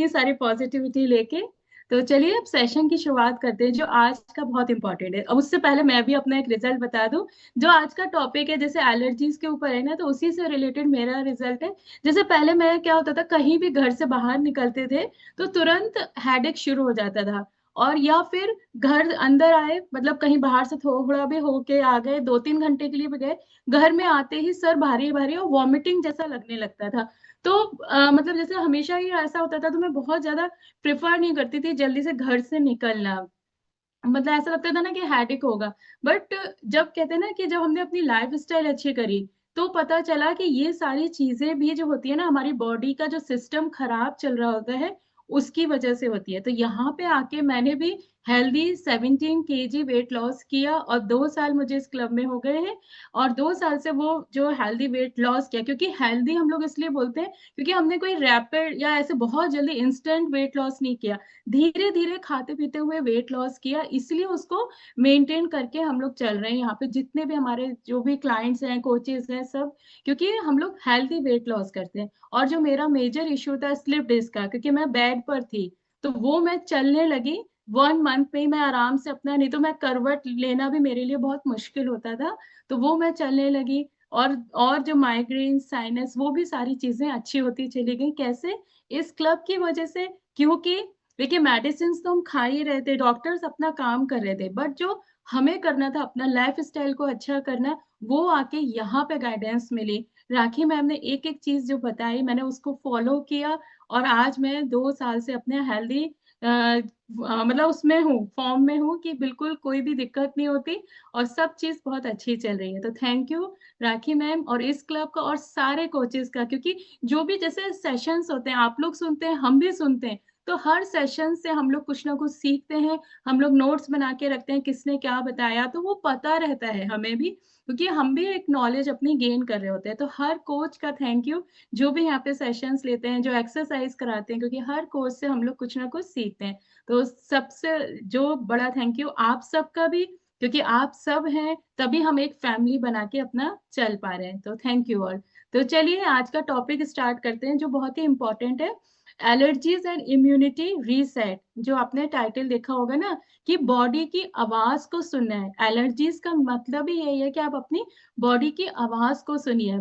इतनी सारी पॉजिटिविटी लेके। तो चलिए अब सेशन की शुरुआत करते हैं जो आज का बहुत इंपॉर्टेंट है। अब उससे पहले मैं भी अपना एक रिजल्ट बता दूं। जो आज का टॉपिक है जैसे एलर्जीज के ऊपर है ना, तो उसी से रिलेटेड मेरा रिजल्ट है। जैसे पहले मैं क्या होता था, कहीं भी घर से बाहर निकलते थे तो तुरंत हेडेक शुरू हो जाता था। और या फिर घर अंदर आए, मतलब कहीं बाहर से थोड़ा भी होके आ गए, 2-3 घंटे के लिए भी गए, घर में आते ही सर भारी भारी और वॉमिटिंग जैसा लगने लगता था। तो मतलब जैसे हमेशा ही ऐसा होता था, तो मैं बहुत ज्यादा प्रेफर नहीं करती थी जल्दी से घर से निकलना। मतलब ऐसा लगता था ना कि हैडिक होगा। बट जब कहते हैं ना कि जब हमने अपनी लाइफ स्टाइल अच्छी करी, तो पता चला कि ये सारी चीजें भी जो होती है ना, हमारी बॉडी का जो सिस्टम खराब चल रहा होता है उसकी वजह से होती है। तो यहाँ पे आके मैंने भी हेल्दी 17 kg वेट लॉस किया, और 2 साल मुझे इस क्लब में हो गए हैं। और 2 साल से वो जो हेल्दी वेट लॉस किया, क्योंकि हेल्दी हम लोग इसलिए बोलते हैं क्योंकि हमने कोई रैपिड या ऐसे बहुत जल्दी इंस्टेंट वेट लॉस नहीं किया, धीरे धीरे खाते पीते हुए वेट लॉस किया, इसलिए उसको मेंटेन करके हम लोग चल रहे हैं यहाँ पे। जितने भी हमारे जो भी क्लाइंट्स हैं, कोचेस हैं, सब क्योंकि हम लोग हेल्थी वेट लॉस करते हैं। और जो मेरा मेजर इश्यू था स्लिप डिस्क का, क्योंकि मैं बेड पर थी, तो वो मैं चलने लगी 1 मंथ में ही। मैं आराम से अपना, नहीं तो मैं करवट लेना भी मेरे लिए बहुत मुश्किल होता था, तो वो मैं चलने लगी। और जो माइग्रेन, साइनस, वो भी सारी चीजें अच्छी होती चली गई। कैसे? इस क्लब की वजह से। क्योंकि देखिए, मेडिसिन तो हम खा ही रहे थे, डॉक्टर्स अपना काम कर रहे थे, बट जो हमें करना था अपना लाइफ स्टाइल को अच्छा करना, वो आके यहाँ पे गाइडेंस मिली। राखी मैम ने एक एक चीज जो बताई, मैंने उसको फॉलो किया। और आज मैं 2 साल से अपने हेल्दी मतलब उसमें हूँ, फॉर्म में हूँ कि बिल्कुल कोई भी दिक्कत नहीं होती, और सब चीज बहुत अच्छी चल रही है। तो थैंक यू राखी मैम और इस क्लब का और सारे कोचेस का, क्योंकि जो भी जैसे सेशंस होते हैं आप लोग सुनते हैं, हम भी सुनते हैं, तो हर सेशन से हम लोग कुछ ना कुछ सीखते हैं। हम लोग नोट्स बना के रखते हैं किसने क्या बताया, तो वो पता रहता है हमें भी, क्योंकि हम भी एक नॉलेज अपनी गेन कर रहे होते हैं। तो हर कोच का थैंक यू, जो भी यहाँ पे सेशंस लेते हैं, जो एक्सरसाइज कराते हैं, क्योंकि हर कोच से हम लोग कुछ ना कुछ सीखते हैं। तो सबसे जो बड़ा थैंक यू आप सबका भी, क्योंकि आप सब हैं तभी हम एक फैमिली बना के अपना चल पा रहे हैं। तो थैंक यू ऑल। तो चलिए आज का टॉपिक स्टार्ट करते हैं जो बहुत ही इंपॉर्टेंट है, एलर्जीज एंड इम्यूनिटी रीसेट। जो आपने टाइटल देखा होगा ना, कि बॉडी की आवाज को सुनना है। एलर्जीज का मतलब ही यही है कि आप अपनी बॉडी की आवाज को सुनिए,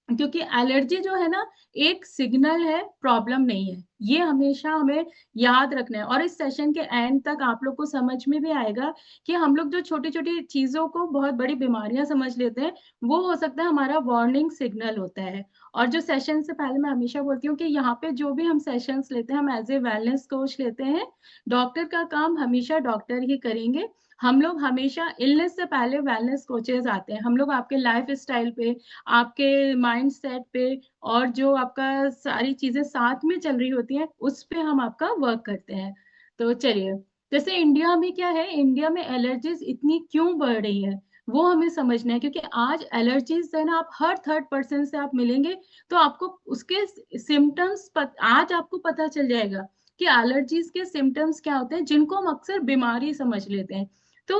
क्योंकि एलर्जी जो है ना, एक सिग्नल है, प्रॉब्लम नहीं है। ये हमेशा हमें याद रखना है। और इस सेशन के एंड तक आप लोग को समझ में भी आएगा कि हम लोग जो छोटी छोटी चीजों को बहुत बड़ी बीमारियां समझ लेते हैं, वो हो सकता है हमारा वार्निंग सिग्नल होता है। और जो सेशन से पहले मैं हमेशा बोलती हूँ कि यहाँ पे जो भी हम सेशंस लेते हैं, हम एज ए वेलनेस कोच लेते हैं। डॉक्टर का काम हमेशा डॉक्टर ही करेंगे। हम लोग हमेशा इलनेस से पहले वेलनेस कोचेस आते हैं। हम लोग आपके लाइफ स्टाइल पे, आपके माइंड सेट पे, और जो आपका सारी चीजें साथ में चल रही होती हैं उस पे हम आपका वर्क करते हैं। तो चलिए, जैसे इंडिया में क्या है, इंडिया में एलर्जीज इतनी क्यों बढ़ रही है, वो हमें समझना है। क्योंकि आज एलर्जीज है ना, आप हर थर्ड पर्सन से आप मिलेंगे तो आपको उसके सिम्टम्स आज आपको पता चल जाएगा कि एलर्जीज के सिम्टम्स क्या होते हैं, जिनको हम अक्सर बीमारी समझ लेते हैं। तो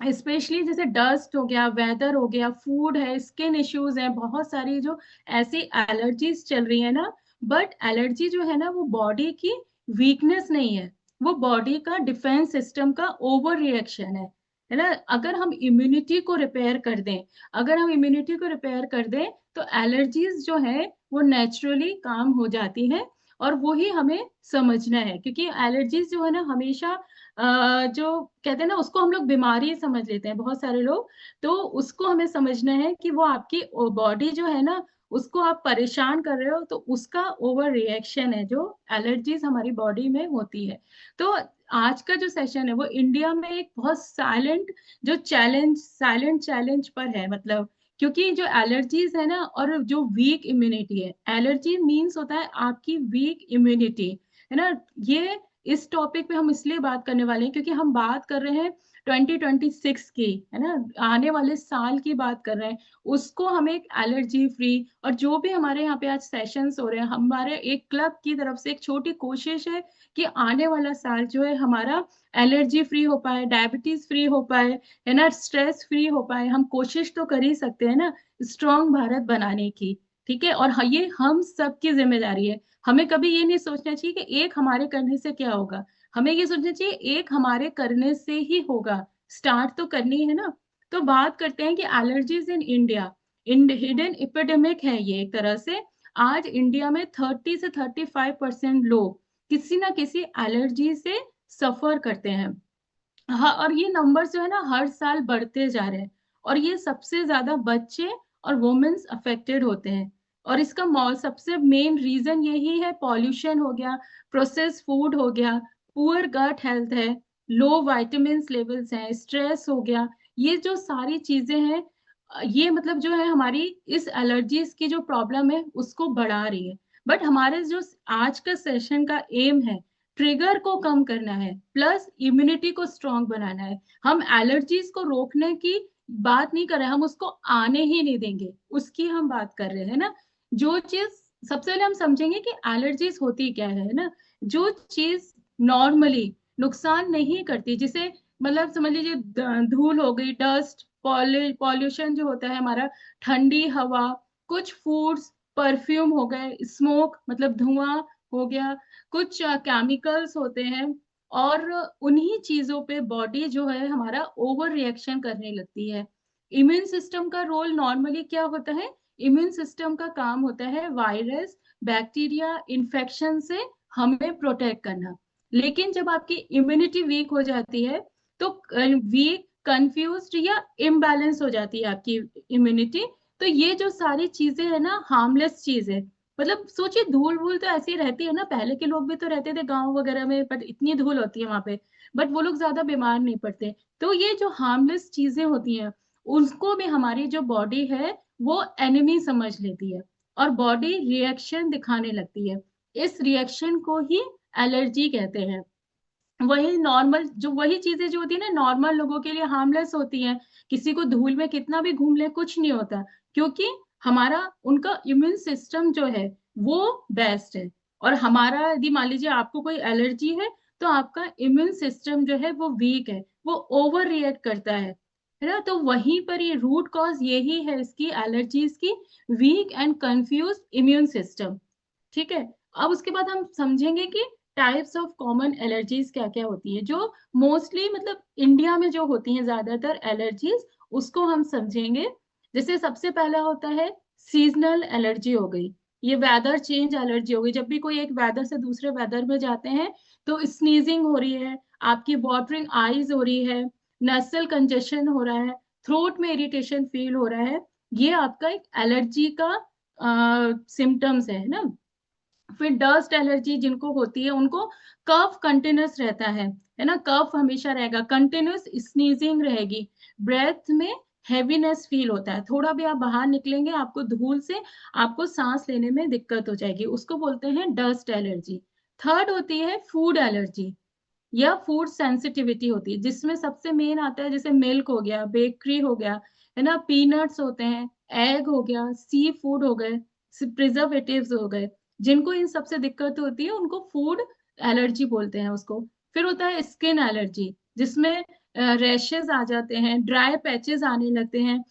स्पेशली जैसे डस्ट हो गया, वेदर हो गया, फूड है, स्किन इश्यूज है, बहुत सारी जो ऐसी एलर्जीज चल रही है ना। बट एलर्जी जो है ना, वो बॉडी की वीकनेस नहीं है, वो बॉडी का डिफेंस सिस्टम का ओवर रिएक्शन है ना। अगर हम इम्यूनिटी को रिपेयर कर दें, अगर हम इम्यूनिटी को रिपेयर कर दें, तो एलर्जीज जो है वो नेचुरली काम हो जाती है। और वो ही हमें समझना है, क्योंकि एलर्जीज जो है ना, हमेशा जो कहते हैं ना, उसको हम लोग बीमारी समझ लेते हैं बहुत सारे लोग। तो उसको हमें समझना है कि वो आपकी बॉडी जो है ना, उसको आप परेशान कर रहे हो, तो उसका ओवर रिएक्शन है जो एलर्जीज हमारी बॉडी में होती है। तो आज का जो सेशन है वो इंडिया में एक बहुत साइलेंट चैलेंज पर है। मतलब क्योंकि जो एलर्जीज है ना, और जो वीक इम्यूनिटी है, एलर्जी मीन्स होता है आपकी वीक इम्यूनिटी, है ना। ये इस टॉपिक पे हम इसलिए बात करने वाले हैं क्योंकि हम बात कर रहे हैं 2026 की, है ना, आने वाले साल की बात कर रहे हैं। उसको हमें एक एलर्जी फ्री, और जो भी हमारे यहाँ पे आज सेशंस हो रहे हैं, हमारे एक क्लब की तरफ से एक छोटी कोशिश है कि आने वाला साल जो है हमारा एलर्जी फ्री हो पाए, डायबिटीज फ्री हो पाए, है ना, स्ट्रेस फ्री हो पाए। हम कोशिश तो कर ही सकते हैं ना, स्ट्रांग भारत बनाने की। ठीक है, और ये हम सबकी जिम्मेदारी है। हमें कभी ये नहीं सोचना चाहिए कि एक हमारे करने से क्या होगा, हमें ये सोचना चाहिए एक हमारे करने से ही होगा, स्टार्ट तो करनी है ना। तो बात करते हैं कि allergies in India, hidden epidemic है ये एक तरह से। आज इंडिया में 30 से 35% लोग किसी ना किसी एलर्जी से सफर करते हैं। हाँ, और ये नंबर जो है ना हर साल बढ़ते जा रहे हैं, और ये सबसे ज्यादा बच्चे और वुमेन्स अफेक्टेड होते हैं। और इसका सबसे मेन रीजन यही है, पॉल्यूशन हो गया, प्रोसेस फूड हो गया, पुअर गट हेल्थ है, लो विटामिन्स लेवल्स हैं, स्ट्रेस हो गया। ये जो सारी चीजें हैं, ये मतलब जो है हमारी इस एलर्जीज की जो प्रॉब्लम है उसको बढ़ा रही है। बट हमारे जो आज का सेशन का एम है, ट्रिगर को कम करना है प्लस इम्यूनिटी को स्ट्रांग बनाना है। हम एलर्जीज को रोकने की बात नहीं कर रहे, हम उसको आने ही नहीं देंगे, उसकी हम बात कर रहे हैं ना। जो चीज सबसे पहले हम समझेंगे कि एलर्जीज होती क्या है ना। जो चीज नॉर्मली नुकसान नहीं करती, जिसे मतलब समझ लीजिए धूल हो गई, डस्ट, पॉल्यूशन जो होता है हमारा, ठंडी हवा, कुछ फूड्स, परफ्यूम हो गए, स्मोक मतलब धुआं हो गया, कुछ केमिकल्स होते हैं, और उन्हीं चीजों पे बॉडी जो है हमारा ओवर रिएक्शन करने लगती है। इम्यून सिस्टम का रोल नॉर्मली क्या होता है, इम्यून सिस्टम का काम होता है वायरस, बैक्टीरिया, इन्फेक्शन से हमें प्रोटेक्ट करना। लेकिन जब आपकी इम्यूनिटी वीक हो जाती है, तो वीक, कंफ्यूज्ड या इम्बैलेंस हो जाती है आपकी इम्यूनिटी, तो ये जो सारी चीजें है ना हार्मलेस चीज है। मतलब सोचिए, धूल वूल तो ऐसी रहती है ना, पहले के लोग भी तो रहते थे गांव वगैरह में, बट इतनी धूल होती है वहां पे, बट वो लोग ज्यादा बीमार नहीं पड़ते। तो ये जो हार्मलेस चीजें होती हैं, उसको भी हमारी जो बॉडी है वो एनिमी समझ लेती है, और बॉडी रिएक्शन दिखाने लगती है। इस रिएक्शन को ही एलर्जी कहते हैं। वही नॉर्मल जो वही चीजें जो होती है ना नॉर्मल लोगों के लिए हार्मलेस होती हैं, किसी को धूल में कितना भी घूम ले कुछ नहीं होता, क्योंकि हमारा उनका इम्यून सिस्टम जो है वो बेस्ट है। और हमारा यदि मान लीजिए आपको कोई एलर्जी है, तो आपका इम्यून सिस्टम जो है वो वीक है, वो ओवर रिएक्ट करता है ना। तो वहीं पर ये रूट कॉज यही है इसकी एलर्जीज की, weak and confuse immune system. ठीक है। अब उसके बाद हम समझेंगे कि टाइप्स ऑफ कॉमन एलर्जीज क्या क्या होती है, जो मोस्टली मतलब इंडिया में जो होती हैं ज्यादातर एलर्जीज, उसको हम समझेंगे। जैसे सबसे पहला होता है सीजनल एलर्जी हो गई, ये वेदर चेंज एलर्जी हो गई। जब भी कोई एक वेदर से दूसरे वेदर में जाते हैं, तो स्नीजिंग हो रही है, आपकी वाटरिंग आईज हो रही है, नसल कंजेशन हो रहा है, थ्रोट में इरिटेशन फील हो रहा है, ये आपका एक एलर्जी का सिम्टम्स है ना। फिर डस्ट एलर्जी जिनको होती है उनको कफ कंटिन्यूस रहता है ना, कफ हमेशा रहेगा, कंटिन्यूस स्नीजिंग रहेगी, ब्रेथ में हैवीनेस फील होता है, थोड़ा भी आप बाहर निकलेंगे आपको धूल से आपको सांस लेने में दिक्कत हो जाएगी, उसको बोलते हैं डस्ट एलर्जी। थर्ड होती है फूड एलर्जी या फूड सेंसिटिविटी होती है, जिसमें सबसे मेन आता है जैसे मिल्क हो गया, बेकरी हो गया, है ना, पीनट्स होते हैं, एग हो गया, सी फूड हो गए, प्रिजर्वेटिव्स हो गए। जिनको इन सबसे दिक्कत होती है उनको फूड एलर्जी बोलते हैं उसको। फिर होता है स्किन एलर्जी, जिसमें रैशेज आ जाते हैं, ड्राई पैचेस आने लगते हैं,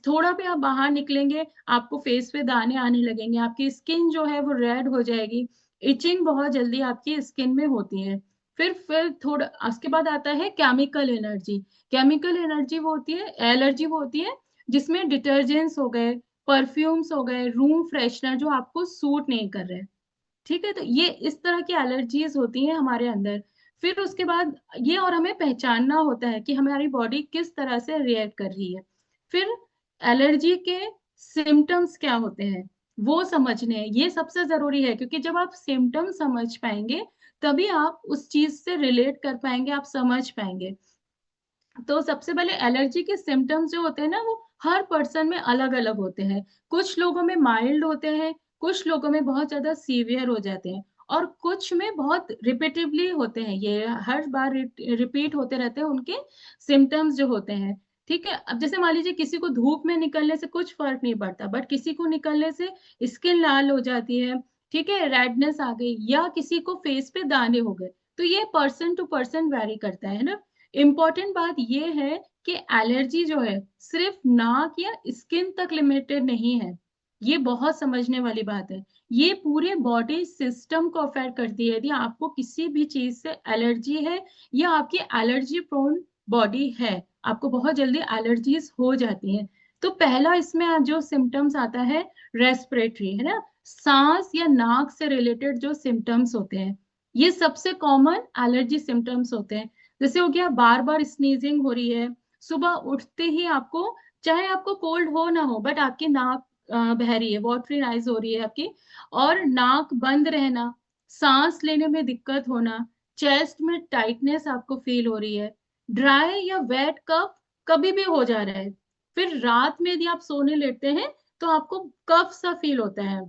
थोड़ा भी आप बाहर निकलेंगे आपको फेस पे दाने आने लगेंगे, आपकी स्किन जो है वो रेड हो जाएगी, इचिंग बहुत जल्दी आपकी स्किन में होती है। फिर थोड़ा उसके बाद आता है केमिकल एनर्जी। केमिकल एनर्जी वो होती है, एलर्जी वो होती है जिसमें डिटर्जेंट्स हो गए, परफ्यूम्स हो गए, रूम फ्रेशनर जो आपको सूट नहीं कर रहे। ठीक है, तो ये इस तरह की एलर्जीज होती हैं हमारे अंदर। फिर उसके बाद ये, और हमें पहचानना होता है कि हमारी बॉडी किस तरह से रिएक्ट कर रही है। फिर एलर्जी के सिम्टम्स क्या होते हैं वो समझने हैं, ये सबसे जरूरी है, क्योंकि जब आप सिम्टम समझ पाएंगे तभी आप उस चीज से रिलेट कर पाएंगे, आप समझ पाएंगे। तो सबसे पहले एलर्जी के सिम्टम्स जो होते हैं ना वो हर पर्सन में अलग अलग होते हैं। कुछ लोगों में माइल्ड होते हैं, कुछ लोगों में बहुत ज्यादा सीवियर हो जाते हैं, और कुछ में बहुत रिपीटिवली होते हैं, ये हर बार रिपीट होते रहते हैं उनके सिम्टम्स जो होते हैं। ठीक है। अब जैसे मान लीजिए किसी को धूप में निकलने से कुछ फर्क नहीं पड़ता, बट किसी को निकलने से स्किन लाल हो जाती है, ठीक है, रेडनेस आ गई, या किसी को फेस पे दाने हो गए, तो ये पर्सन टू पर्सन वैरी करता है ना। इम्पॉर्टेंट बात यह है कि एलर्जी जो है सिर्फ नाक या स्किन तक लिमिटेड नहीं है, ये बहुत समझने वाली बात है। ये पूरे बॉडी सिस्टम को अफेक्ट करती है। यदि आपको किसी भी चीज से एलर्जी है या आपकी एलर्जी प्रोन बॉडी है, आपको बहुत जल्दी एलर्जीज हो जाती हैं। तो पहला इसमें जो सिम्टम्स आता है रेस्पिरेटरी, है ना, सांस या नाक से रिलेटेड जो सिम्टम्स होते हैं, ये सबसे कॉमन एलर्जी सिम्टम्स होते हैं। जैसे हो गया बार बार स्नीजिंग हो रही है, सुबह उठते ही आपको, चाहे आपको कोल्ड हो ना हो, बट आपकी नाक बह रही है, वाटरी आइज हो रही है आपकी, और नाक बंद रहना, सांस लेने में दिक्कत होना, चेस्ट में टाइटनेस आपको फील हो रही है, ड्राई या वेट कफ कभी भी हो जा रहा है। फिर रात में यदि आप सोने लेटते हैं तो आपको कफ सा फील होता है,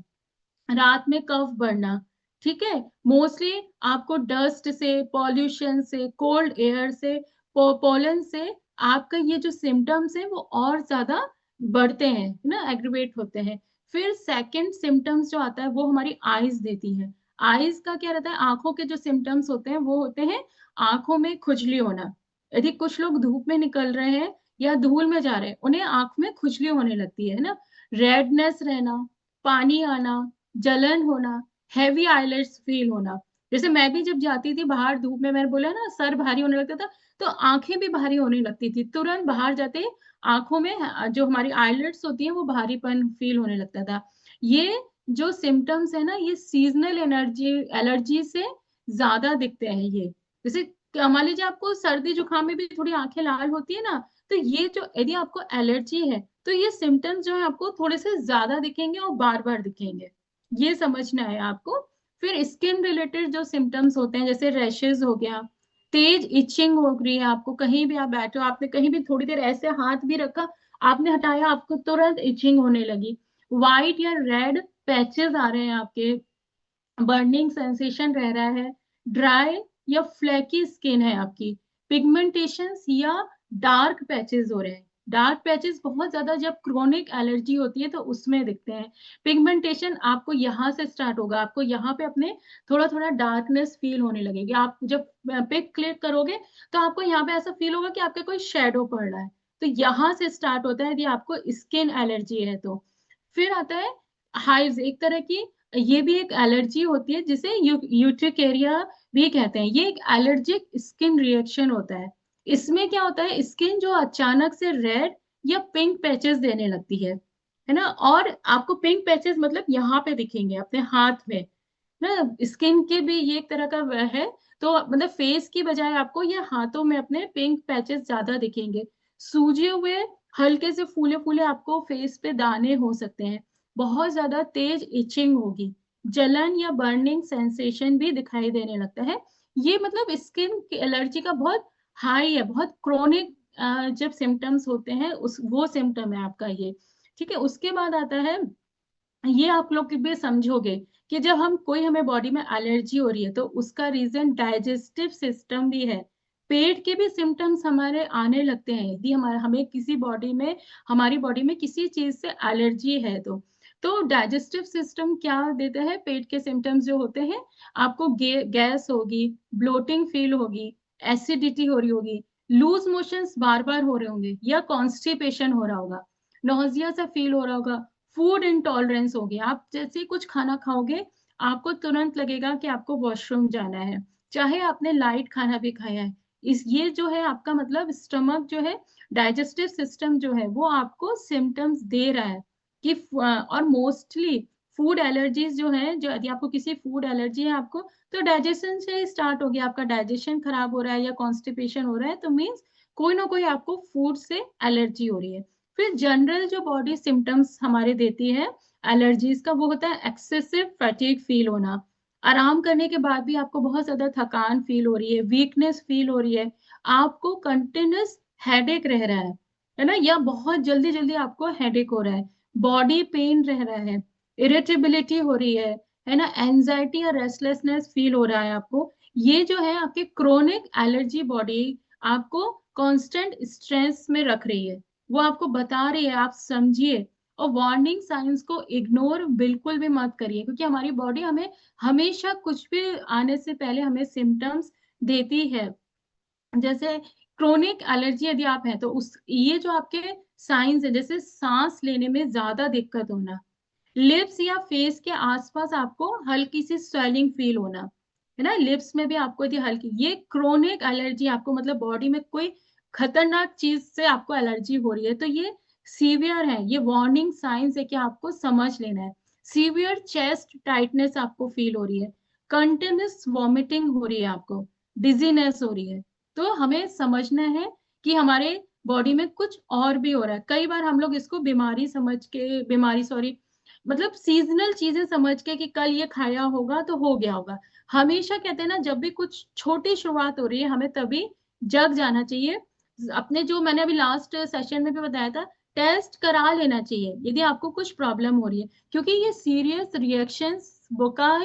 रात में कफ बढ़ना। ठीक है, मोस्टली आपको डस्ट से, पॉल्यूशन से, कोल्ड एयर से, पोलन से आपका ये जो सिम्टम्स है वो और ज्यादा बढ़ते हैं, है ना, एग्रीवेट होते हैं। फिर सेकंड सिम्टम्स जो आता है वो हमारी आईज देती है। आईज का क्या रहता है, आंखों के जो सिम्टम्स होते हैं वो होते हैं आंखों में खुजली होना। यदि कुछ लोग धूप में निकल रहे हैं या धूल में जा रहे हैं, उन्हें आंख में खुजली होने लगती है ना, रेडनेस रहना, पानी आना, जलन होना, हैवी आईलिड्स फील होना। जैसे मैं भी जब जाती थी बाहर धूप में, मैंने बोला ना सर भारी होने लगता था, तो आंखें भी भारी होने लगती थी, तुरंत बाहर जाते ही आंखों में जो हमारी आईलिड्स होती है वो भारीपन फील होने लगता था। ये जो सिम्टम्स है ना, ये सीजनल एलर्जी से ज्यादा दिखते हैं ये। जैसे मान लीजिए आपको सर्दी जुकाम में भी थोड़ी आंखें लाल होती है ना, तो ये जो यदि आपको एलर्जी है तो ये सिम्टम्स जो है आपको थोड़े से ज्यादा दिखेंगे और बार बार दिखेंगे, ये समझना है आपको। फिर स्किन रिलेटेड जो सिम्टम्स होते हैं, जैसे रैशेज हो गया, तेज इचिंग हो रही है आपको, कहीं भी आप बैठे हो, आपने कहीं भी थोड़ी देर ऐसे हाथ भी रखा, आपने हटाया, आपको तुरंत इचिंग होने लगी, व्हाइट या रेड पैचेस आ रहे हैं आपके, बर्निंग सेंसेशन रह रहा है, ड्राई या फ्लैकी स्किन है आपकी, पिगमेंटेशंस या डार्क पैचेस हो रहे हैं। डार्क पैचेस बहुत ज्यादा जब क्रोनिक एलर्जी होती है तो उसमें दिखते हैं। पिगमेंटेशन आपको यहाँ से स्टार्ट होगा, आपको यहाँ पे अपने थोड़ा थोड़ा डार्कनेस फील होने लगेगी। आप जब पिक क्लिक करोगे तो आपको यहाँ पे ऐसा फील होगा कि आपके कोई शेडो पड़ रहा है। तो यहाँ से स्टार्ट होता है यदि आपको स्किन एलर्जी है तो। फिर आता है हाइव्स, एक तरह की ये भी एक एलर्जी होती है जिसे यूट्रिकेरिया भी कहते हैं। ये एक एलर्जिक स्किन रिएक्शन होता है। इसमें क्या होता है, स्किन जो अचानक से रेड या पिंक पैचेस देने लगती है ना, और आपको पिंक पैचेस मतलब यहाँ पे दिखेंगे अपने हाथ में ना, स्किन के भी ये एक तरह का वह है। तो मतलब फेस की बजाय आपको ये हाथों में अपने पिंक पैचेस ज्यादा दिखेंगे, सूजे हुए, हल्के से फूले फूले आपको फेस पे दाने हो सकते हैं, बहुत ज्यादा तेज इचिंग होगी, जलन या बर्निंग सेंसेशन भी दिखाई देने लगता है। ये मतलब स्किन की एलर्जी का बहुत हाई है, बहुत क्रोनिक जब सिम्टम्स होते हैं उस वो सिम्टम है आपका ये। ठीक है, उसके बाद आता है, ये आप लोग भी समझोगे कि जब हम कोई हमें बॉडी में एलर्जी हो रही है तो उसका रीजन डाइजेस्टिव सिस्टम भी है। पेट के भी सिम्टम्स हमारे आने लगते हैं यदि हमारे हमें किसी बॉडी में, हमारी बॉडी में किसी चीज से एलर्जी है तो डाइजेस्टिव सिस्टम क्या देता है, पेट के सिम्टम्स जो होते हैं, आपको गैस होगी, ब्लोटिंग फील होगी, एसिडिटी हो रही होगी, लूज मोशंस बार बार हो रहे होंगे या कॉन्स्टिपेशन हो रहा होगा, नोजिया सा फील हो रहा होगा, फूड इंटॉलरेंस होगी, आप जैसे ही कुछ खाना खाओगे आपको तुरंत लगेगा कि आपको वॉशरूम जाना है, चाहे आपने लाइट खाना भी खाया है। इस ये जो है आपका मतलब स्टमक जो है, डाइजेस्टिव सिस्टम जो है वो आपको सिम्टम्स दे रहा है कि और मोस्टली फूड एलर्जीज जो है, जो यदि आपको किसी फूड एलर्जी है आपको, तो डाइजेशन से स्टार्ट हो गया, आपका डाइजेशन खराब हो रहा है या कॉन्स्टिपेशन हो रहा है, तो मीन्स कोई ना कोई आपको फूड से एलर्जी हो रही है। फिर जनरल जो बॉडी सिम्टम्स हमारे देती है एलर्जीज का, वो होता है एक्सेसिव फैटिग फील होना, आराम करने के बाद भी आपको बहुत ज्यादा थकान फील हो रही है, वीकनेस फील हो रही है, आपको कंटिन्यूस हेडेक रह रहा है ना, या बहुत जल्दी जल्दी आपको हेडेक हो रहा है, बॉडी पेन रह रहा है, इरिटेबिलिटी हो रही है ना, एंजाइटी या रेस्टलेसनेस फील हो रहा है आपको। ये जो है आपके क्रोनिक एलर्जी बॉडी आपको कांस्टेंट स्ट्रेस में रख रही है, वो आपको बता रही है, आप समझिए। और वार्निंग साइंस को इग्नोर बिल्कुल भी मत करिए, क्योंकि हमारी बॉडी हमें हमेशा कुछ भी आने से पहले हमें सिम्टम्स देती है। जैसे क्रोनिक एलर्जी यदि आप हैं तो उस ये जो आपके साइंस है, जैसे सांस लेने में ज्यादा दिक्कत होना, लिप्स या फेस के आसपास आपको हल्की सी स्वेलिंग फील होना, है ना, लिप्स में भी आपको यदि हल्की, ये क्रोनिक एलर्जी, आपको मतलब बॉडी में कोई खतरनाक चीज से आपको एलर्जी हो रही है तो ये सीवियर है, ये वार्निंग साइंस है कि आपको समझ लेना है। सीवियर चेस्ट टाइटनेस आपको फील हो रही है, कंटिन्यूस वॉमिटिंग हो रही है आपको, डिजीनेस हो रही है, तो हमें समझना है कि हमारे बॉडी में कुछ और भी हो रहा है। कई बार हम लोग इसको बीमारी समझ के, बीमारी सॉरी, मतलब सीजनल चीजें समझ के कि कल ये खाया होगा तो हो गया होगा। हमेशा कहते हैं ना, जब भी कुछ छोटी शुरुआत हो रही है हमें तभी जग जाना चाहिए। अपने जो मैंने अभी लास्ट सेशन में भी बताया था, टेस्ट करा लेना चाहिए यदि आपको कुछ प्रॉब्लम हो रही है, क्योंकि ये सीरियस रिएक्शंस बुखार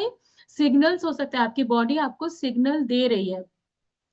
सिग्नल्स हो सकते हैं, आपकी बॉडी आपको सिग्नल दे रही है।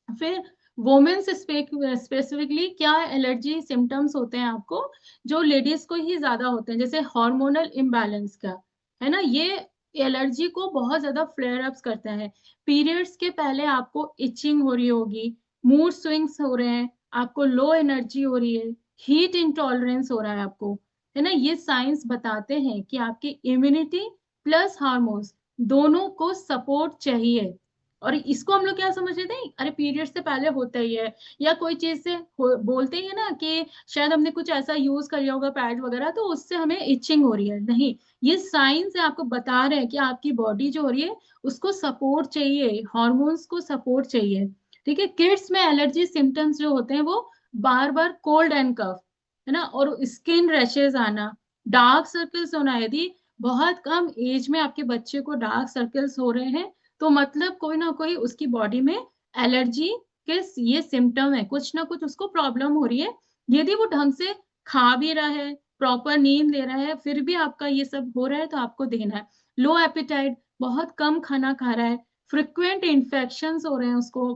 फिर वोमेन्स स्पेसिफिकली क्या एलर्जी सिम्टम्स होते हैं आपको, जो लेडीज को ही ज्यादा होते हैं, जैसे हार्मोनल इम्बैलेंस का, है ना, ये एलर्जी को बहुत ज्यादा फ्लेयर अप्स करता है। पीरियड्स के पहले आपको इचिंग हो रही होगी, मूड स्विंग्स हो रहे हैं, आपको लो एनर्जी हो रही है, हीट इंटॉलरेंस हो रहा है आपको, है ना, ये साइंस बताते हैं कि आपकी इम्यूनिटी प्लस हार्मोन्स दोनों को सपोर्ट चाहिए। और इसको हम लोग क्या समझ रहे थे, अरे पीरियड से पहले होता ही है, या कोई चीज से बोलते ही है ना कि शायद हमने कुछ ऐसा यूज कर लिया होगा पैड वगैरह तो उससे हमें इचिंग हो रही है, नहीं, ये साइंस है, आपको बता रहे हैं कि आपकी बॉडी जो हो रही है उसको सपोर्ट चाहिए, हॉर्मोन्स को सपोर्ट चाहिए। ठीक है, किड्स में एलर्जी सिम्टम्स जो होते हैं वो बार बार कोल्ड एंड कफ, है ना, और स्किन रैशेज आना, डार्क सर्कल्स होना। यदि बहुत कम एज में आपके बच्चे को डार्क सर्कल्स हो रहे हैं तो मतलब कोई ना कोई उसकी बॉडी में एलर्जी के ये सिम्टम है, कुछ ना कुछ उसको प्रॉब्लम हो रही है। यदि वो ढंग से खा भी रहा है, प्रॉपर नींद ले रहा है, फिर भी आपका ये सब हो रहा है तो आपको देना है। लो एपिटाइट, बहुत कम खाना खा रहा है, फ्रिक्वेंट इन्फेक्शंस हो रहे हैं उसको,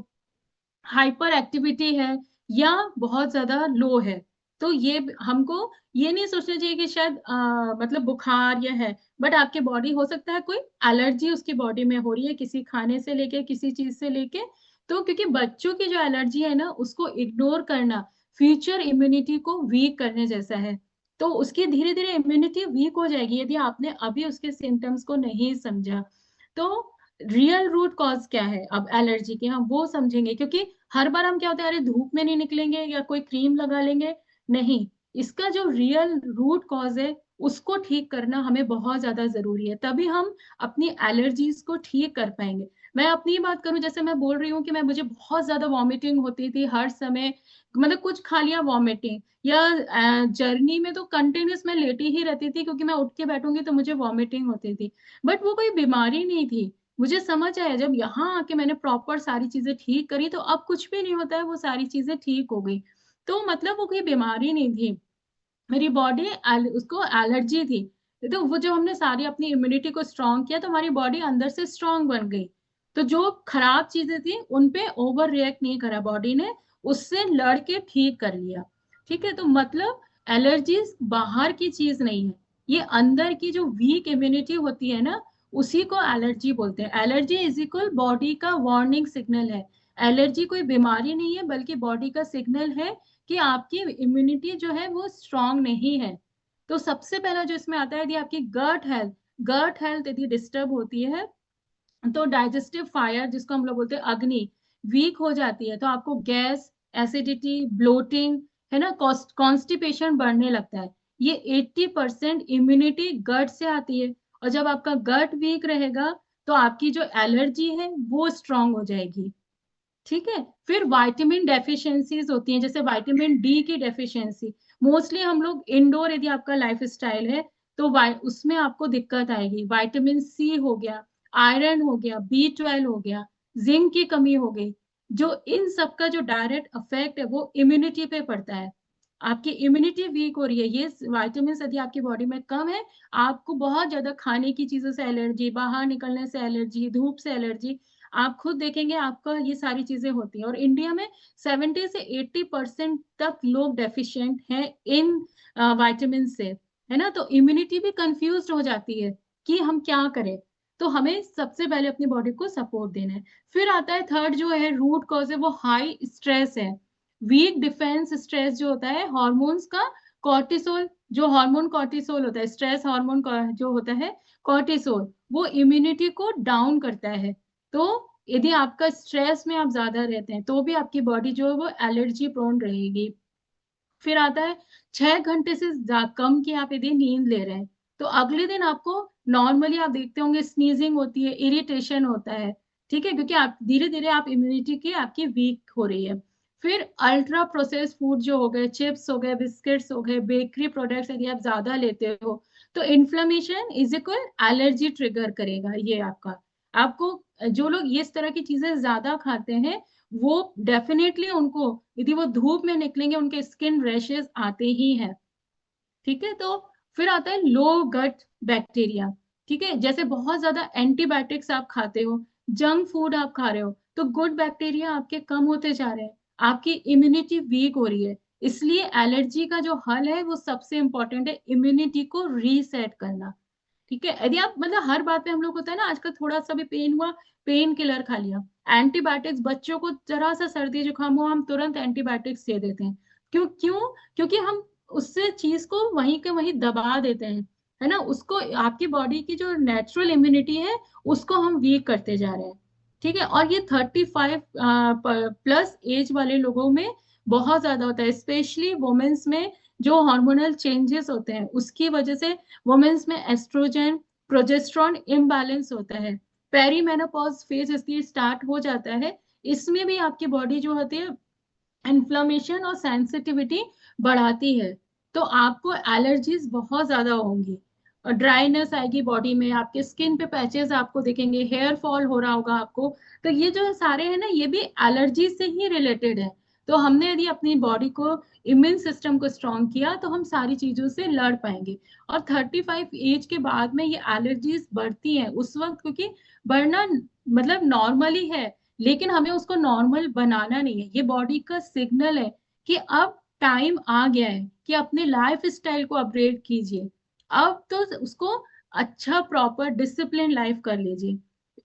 हाइपर एक्टिविटी है, या बहुत ज्यादा लो है, तो ये हमको ये नहीं सोचना चाहिए कि शायद मतलब बुखार या है, बट आपके बॉडी हो सकता है कोई एलर्जी उसकी बॉडी में हो रही है किसी खाने से लेके किसी चीज से लेके। तो क्योंकि बच्चों की जो एलर्जी है ना उसको इग्नोर करना फ्यूचर इम्यूनिटी को वीक करने जैसा है, तो उसकी धीरे धीरे इम्यूनिटी वीक हो जाएगी यदि आपने अभी उसके सिम्टम्स को नहीं समझा। तो रियल रूट कॉज क्या है अब एलर्जी के, हम वो समझेंगे, क्योंकि हर बार हम क्या होता है, अरे धूप में नहीं निकलेंगे या कोई क्रीम लगा लेंगे, नहीं, इसका जो रियल रूट कॉज है उसको ठीक करना हमें बहुत ज्यादा जरूरी है, तभी हम अपनी एलर्जीज को ठीक कर पाएंगे। मैं अपनी बात करूं, जैसे मैं बोल रही हूँ कि मैं मुझे बहुत ज्यादा वॉमिटिंग होती थी हर समय, मतलब कुछ खा लिया वॉमिटिंग, या जर्नी में तो कंटिन्यूस मैं लेटी ही रहती थी क्योंकि मैं उठ के बैठूंगी तो मुझे वॉमिटिंग होती थी, बट वो कोई बीमारी नहीं थी। मुझे समझ आया जब यहाँ आके मैंने प्रॉपर सारी चीजें ठीक करी तो अब कुछ भी नहीं होता है, वो सारी चीजें ठीक हो गई। तो मतलब वो कोई बीमारी नहीं थी, मेरी बॉडी उसको एलर्जी थी। तो वो जो हमने सारी अपनी इम्यूनिटी को स्ट्रांग किया तो हमारी बॉडी अंदर से स्ट्रांग बन गई, तो जो खराब चीजें थी उन पे ओवर रिएक्ट नहीं करा बॉडी ने, उससे लड़ के ठीक कर लिया। ठीक है, तो मतलब एलर्जीज बाहर की चीज नहीं है, ये अंदर की जो वीक इम्यूनिटी होती है ना उसी को एलर्जी बोलते हैं। एलर्जी इज इक्वल बॉडी का वार्निंग सिग्नल है, एलर्जी कोई बीमारी नहीं है बल्कि बॉडी का सिग्नल है कि आपकी इम्यूनिटी जो है वो स्ट्रांग नहीं है। तो सबसे पहला जो इसमें आता है, यदि आपकी गट हेल्थ यदि डिस्टर्ब होती है तो डाइजेस्टिव फायर जिसको हम लोग बोलते हैं अग्नि वीक हो जाती है, तो आपको गैस, एसिडिटी, ब्लोटिंग, है ना, कॉन्स्टिपेशन बढ़ने लगता है। ये 80% इम्यूनिटी गट से आती है, और जब आपका गट वीक रहेगा तो आपकी जो एलर्जी है वो स्ट्रांग हो जाएगी। ठीक है, फिर विटामिन डेफिशिएंसीज होती हैं, जैसे विटामिन डी की डेफिशिएंसी, मोस्टली हम लोग इंडोर, यदि आपका लाइफ स्टाइल है तो उसमें आपको दिक्कत आएगी। विटामिन सी हो गया, आयरन हो गया, B12 हो गया, जिंक की कमी हो गई, जो इन सब का जो डायरेक्ट इफेक्ट है वो इम्यूनिटी पे पड़ता है। आपकी इम्यूनिटी वीक हो रही है, ये विटामिन यदि आपकी बॉडी में कम है, आपको बहुत ज्यादा खाने की चीजों से एलर्जी, बाहर निकलने से एलर्जी, धूप से एलर्जी, आप खुद देखेंगे आपका ये सारी चीजें होती हैं। और इंडिया में 70 से 80% तक लोग डेफिशिएंट हैं इन विटामिन से, है ना, तो इम्यूनिटी भी कंफ्यूज हो जाती है कि हम क्या करें। तो हमें सबसे पहले अपनी बॉडी को सपोर्ट देना है। फिर आता है थर्ड जो है रूट कॉज है, वो हाई स्ट्रेस है, वीक डिफेंस स्ट्रेस जो होता है, हॉर्मोन्स का कॉर्टिसोल, जो हार्मोन कॉर्टिसोल होता है, स्ट्रेस हार्मोन जो होता है कॉर्टिसोल, वो इम्यूनिटी को डाउन करता है। तो यदि आपका स्ट्रेस में आप ज्यादा रहते हैं तो भी आपकी बॉडी जो है वो एलर्जी प्रोन रहेगी। फिर आता है 6 घंटे से कम की आप यदि नींद ले रहे हैं तो अगले दिन आपको नॉर्मली आप देखते होंगे स्नीजिंग होती है, इरिटेशन होता है, ठीक है, क्योंकि आप धीरे धीरे आप इम्यूनिटी की आपकी वीक हो रही है। फिर अल्ट्रा प्रोसेस फूड जो हो गए, चिप्स हो गए, बिस्किट्स हो गए, बेकरी प्रोडक्ट्स यदि आप ज्यादा लेते हो तो inflammation is equal allergy trigger करेगा ये आपका। आपको जो लोग ये इस तरह की चीजें ज्यादा खाते हैं वो डेफिनेटली उनको, यदि वो धूप में निकलेंगे उनके स्किन रैशेस आते ही हैं, ठीक है। तो फिर आता है लो गट बैक्टीरिया, ठीक है, जैसे बहुत ज्यादा एंटीबायोटिक्स आप खाते हो, जंक फूड आप खा रहे हो, तो गुड बैक्टीरिया आपके कम होते जा रहे हैं, आपकी इम्यूनिटी वीक हो रही है। इसलिए एलर्जी का जो हल है वो सबसे इंपॉर्टेंट है, इम्यूनिटी को रीसेट करना, ठीक है। यदि आप मतलब हर बात पे हम लोग होता है ना, आजकल थोड़ा सा भी पेन हुआ पेन किलर खा लिया, एंटीबायोटिक्स, बच्चों को जरा सा सर्दी जुकाम हो हम तुरंत एंटीबायोटिक्स दे देते हैं। क्यों क्यों? क्योंकि हम उससे चीज को वहीं के वहीं दबा देते हैं, है ना, उसको आपकी बॉडी की जो नेचुरल इम्यूनिटी है उसको हम वीक करते जा रहे हैं, ठीक है। और ये 35 प्लस एज वाले लोगों में बहुत ज्यादा होता है, स्पेशली वुमेन्स में जो हार्मोनल चेंजेस होते हैं उसकी वजह से वुमेन्स में एस्ट्रोजन प्रोजेस्ट्रॉन इम्बैलेंस होता है, पेरीमेनोपॉज फेज इसलिए स्टार्ट हो जाता है। इसमें भी आपकी बॉडी जो होती है इन्फ्लेमेशन और सेंसिटिविटी बढ़ाती है, तो आपको एलर्जीज बहुत ज्यादा होंगी और ड्राइनेस आएगी बॉडी में, आपके स्किन पे पैचेस आपको दिखेंगे, हेयर फॉल हो रहा होगा आपको। तो ये जो सारे हैं ना ये भी एलर्जी से ही रिलेटेड है। तो हमने यदि अपनी बॉडी को इम्यून सिस्टम को स्ट्रॉन्ग किया तो हम सारी चीजों से लड़ पाएंगे। और 35 एज के बाद में ये एलर्जीज बढ़ती हैं उस वक्त, क्योंकि बढ़ना मतलब नॉर्मली है, लेकिन हमें उसको नॉर्मल बनाना नहीं है, ये बॉडी का सिग्नल है कि अब टाइम आ गया है कि अपने लाइफ स्टाइल को अपग्रेड कीजिए, अब तो उसको अच्छा प्रॉपर डिसिप्लिन लाइफ कर लीजिए।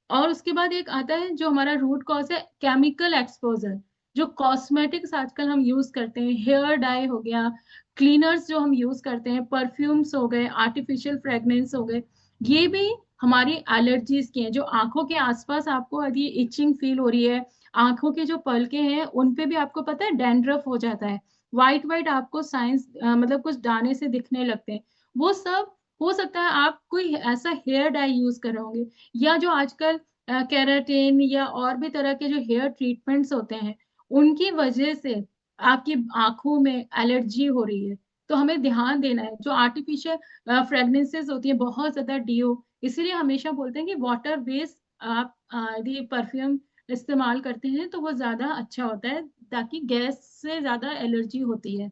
और उसके बाद एक आता है जो हमारा रूट कॉज है, केमिकल एक्सपोजर, जो कॉस्मेटिक्स आजकल हम यूज करते हैं, हेयर डाई हो गया, क्लीनर्स जो हम यूज करते हैं, परफ्यूम्स हो गए, आर्टिफिशियल फ्रेगनेंस हो गए, ये भी हमारी एलर्जीज की हैं। जो आंखों के आसपास आपको यदि इचिंग फील हो रही है, आंखों के जो पलके हैं उन पे भी आपको पता है डैंड्रफ हो जाता है, वाइट वाइट आपको साइंस मतलब कुछ दाने से दिखने लगते हैं, वो सब हो सकता है आप कोई ऐसा हेयर डाई यूज कर रहे होंगे, या जो आजकल केराटिन या और भी तरह के जो हेयर ट्रीटमेंट्स होते हैं उनकी वजह से आपकी आंखों में एलर्जी हो रही है। तो हमें ध्यान देना है, जो आर्टिफिशियल फ्रेगनेंसेस होती है बहुत ज्यादा डीओ, इसीलिए हमेशा बोलते हैं कि वाटर बेस्ड आप यदि परफ्यूम इस्तेमाल करते हैं तो वो ज्यादा अच्छा होता है, ताकि गैस से ज्यादा एलर्जी होती है।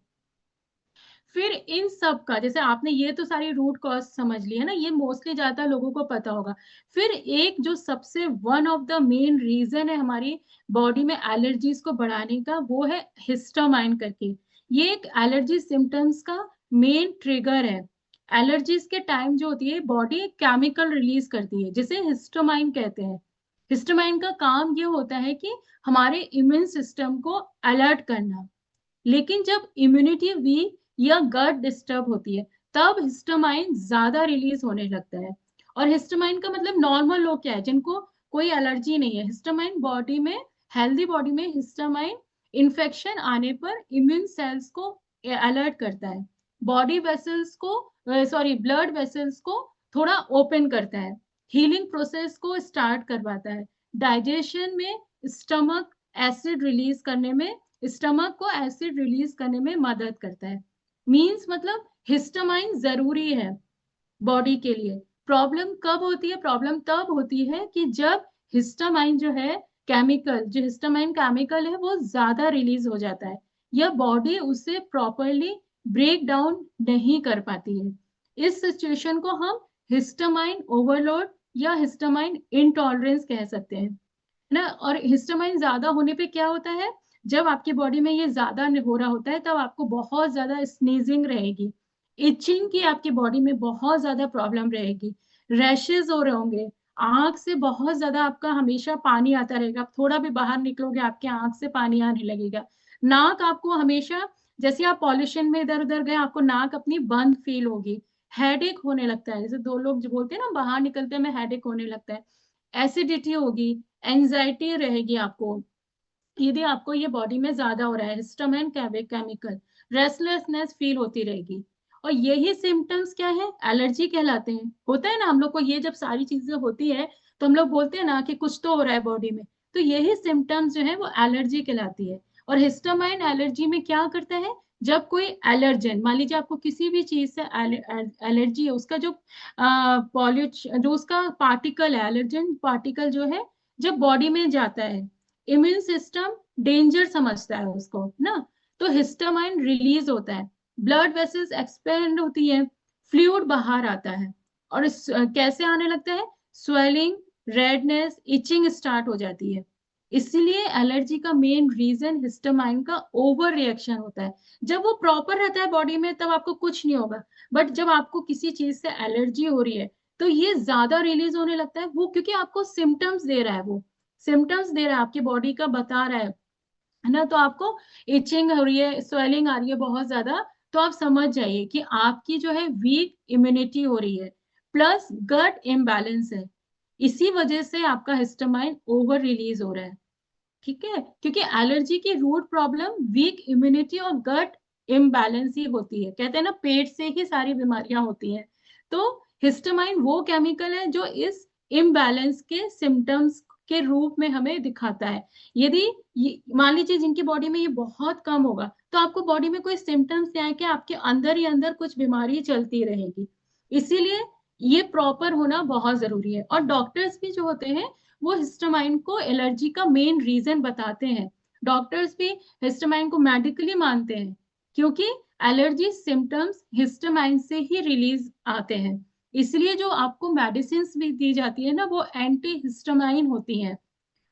फिर इन सब का जैसे आपने ये तो सारी रूट कॉज समझ ली है ना, ये मोस्टली ज्यादा लोगों को पता होगा। फिर एक जो सबसे one of the main reason है हमारी बॉडी में एलर्जीज को बढ़ाने का, वो है हिस्टामाइन करके। ये एक एलर्जी सिम्टम्स का मेन ट्रिगर है। एलर्जीज के टाइम जो होती है बॉडी एक केमिकल रिलीज करती है जिसे हिस्टामाइन कहते हैं। हिस्टामाइन का काम ये होता है कि हमारे इम्यून सिस्टम को अलर्ट करना, लेकिन जब इम्यूनिटी वीक या गट डिस्टर्ब होती है तब हिस्टामाइन ज्यादा रिलीज होने लगता है। और हिस्टामाइन का मतलब नॉर्मल लोग क्या है जिनको कोई एलर्जी नहीं है, हिस्टामाइन बॉडी में, हेल्दी बॉडी में हिस्टामाइन इन्फेक्शन आने पर इम्यून सेल्स को अलर्ट करता है, बॉडी वेसल्स को, सॉरी ब्लड वेसल्स को थोड़ा ओपन करता है, हीलिंग प्रोसेस को स्टार्ट करवाता है, डाइजेशन में, स्टमक एसिड रिलीज करने में, स्टमक को एसिड रिलीज करने में मदद करता है। मींस मतलब हिस्टामाइन जरूरी है बॉडी के लिए। प्रॉब्लम कब होती है? प्रॉब्लम तब होती है कि जब हिस्टामाइन जो है, केमिकल जो हिस्टामाइन केमिकल है वो ज्यादा रिलीज हो जाता है या बॉडी उसे प्रॉपरली ब्रेक डाउन नहीं कर पाती है। इस सिचुएशन को हम हिस्टामाइन ओवरलोड या हिस्टामाइन इंटॉलरेंस कह सकते हैं ना। और हिस्टामाइन ज्यादा होने पे क्या होता है, जब आपकी बॉडी में ये ज्यादा हो रहा होता है तब आपको बहुत ज्यादा स्नीजिंग रहेगी, इचिंग की आपकी बॉडी में बहुत ज्यादा प्रॉब्लम रहेगी, रैशेज हो रहे होंगे, आंख से बहुत ज्यादा आपका हमेशा पानी आता रहेगा, आप थोड़ा भी बाहर निकलोगे आपके आंख से पानी आने लगेगा, नाक आपको हमेशा जैसे आप पॉल्यूशन में इधर उधर गए, आपको नाक अपनी बंद फील होगी, हेडेक होने लगता है, जैसे दो लोग जो बोलते हैं ना बाहर निकलते हैं में हेडेक होने लगता है, एसिडिटी होगी, एंजाइटी रहेगी आपको, यदि आपको ये बॉडी में ज्यादा हो रहा है हिस्टामिन केमिकल, रेस्टलेसनेस फील होती रहेगी। और यही सिम्टम्स क्या है, एलर्जी कहलाते हैं। होता है ना हम लोग को ये जब सारी चीजें होती है तो हम लोग बोलते हैं ना कि कुछ तो हो रहा है बॉडी में, तो यही सिम्टम्स जो है वो एलर्जी कहलाती है। और हिस्टामाइन एलर्जी में क्या करता है, जब कोई एलर्जन, मान लीजिए आपको किसी भी चीज से एलर्जी है, उसका जो जो उसका पार्टिकल है, एलर्जन पार्टिकल जो है, जब बॉडी में जाता है, इम्यून सिस्टम डेंजर समझता है उसको ना, तो हिस्टामाइन रिलीज होता है, ब्लड वेसल्स एक्सपेंड होती है, फ्लूइड बाहर आता है, और कैसे आने लगता है, स्वेलिंग, रेडनेस, इचिंग स्टार्ट हो जाती है। इसलिए एलर्जी का मेन रीजन हिस्टामाइन का ओवर रिएक्शन होता है। जब वो प्रॉपर रहता है बॉडी में तब आपको कुछ नहीं होगा, बट जब आपको किसी चीज से एलर्जी हो रही है तो ये ज्यादा रिलीज होने लगता है, वो क्योंकि आपको सिम्टम्स दे रहा है, वो सिम्टम्स दे रहा है, आपकी बॉडी का बता रहा है ना, तो आपको इचिंग हो रही है, स्वेलिंग आ रही है बहुत ज्यादा, तो आप समझ जाइए कि आपकी जो है वीक इम्यूनिटी हो रही है, प्लस गट इम्बैलेंस है, इसी वजह से आपका हिस्टामाइन ओवर रिलीज हो रहा है। ठीक है, क्योंकि एलर्जी की रूट प्रॉब्लम वीक इम्यूनिटी और गट इम्बैलेंस ही होती है, कहते हैं ना पेट से ही सारी बीमारियां होती हैं। तो हिस्टामाइन वो केमिकल है जो इस इम्बैलेंस के सिम्टम्स के रूप में हमें दिखाता है। यदि मान लीजिए जिनकी बॉडी में ये बहुत कम होगा तो आपको बॉडी में कोई सिम्टम्स नहीं आए कि आपके अंदर ही अंदर कुछ बीमारी चलती रहेगी। इसीलिए ये प्रॉपर होना बहुत जरूरी है। और डॉक्टर्स भी जो होते हैं वो हिस्टामाइन को एलर्जी का मेन रीजन बताते हैं। डॉक्टर्स भी हिस्टामाइन को मेडिकली मानते हैं, क्योंकि एलर्जी सिम्टम्स हिस्टामाइन से ही रिलीज आते हैं। इसलिए जो आपको मेडिसिन भी दी जाती है ना वो एंटी हिस्टामाइन होती हैं,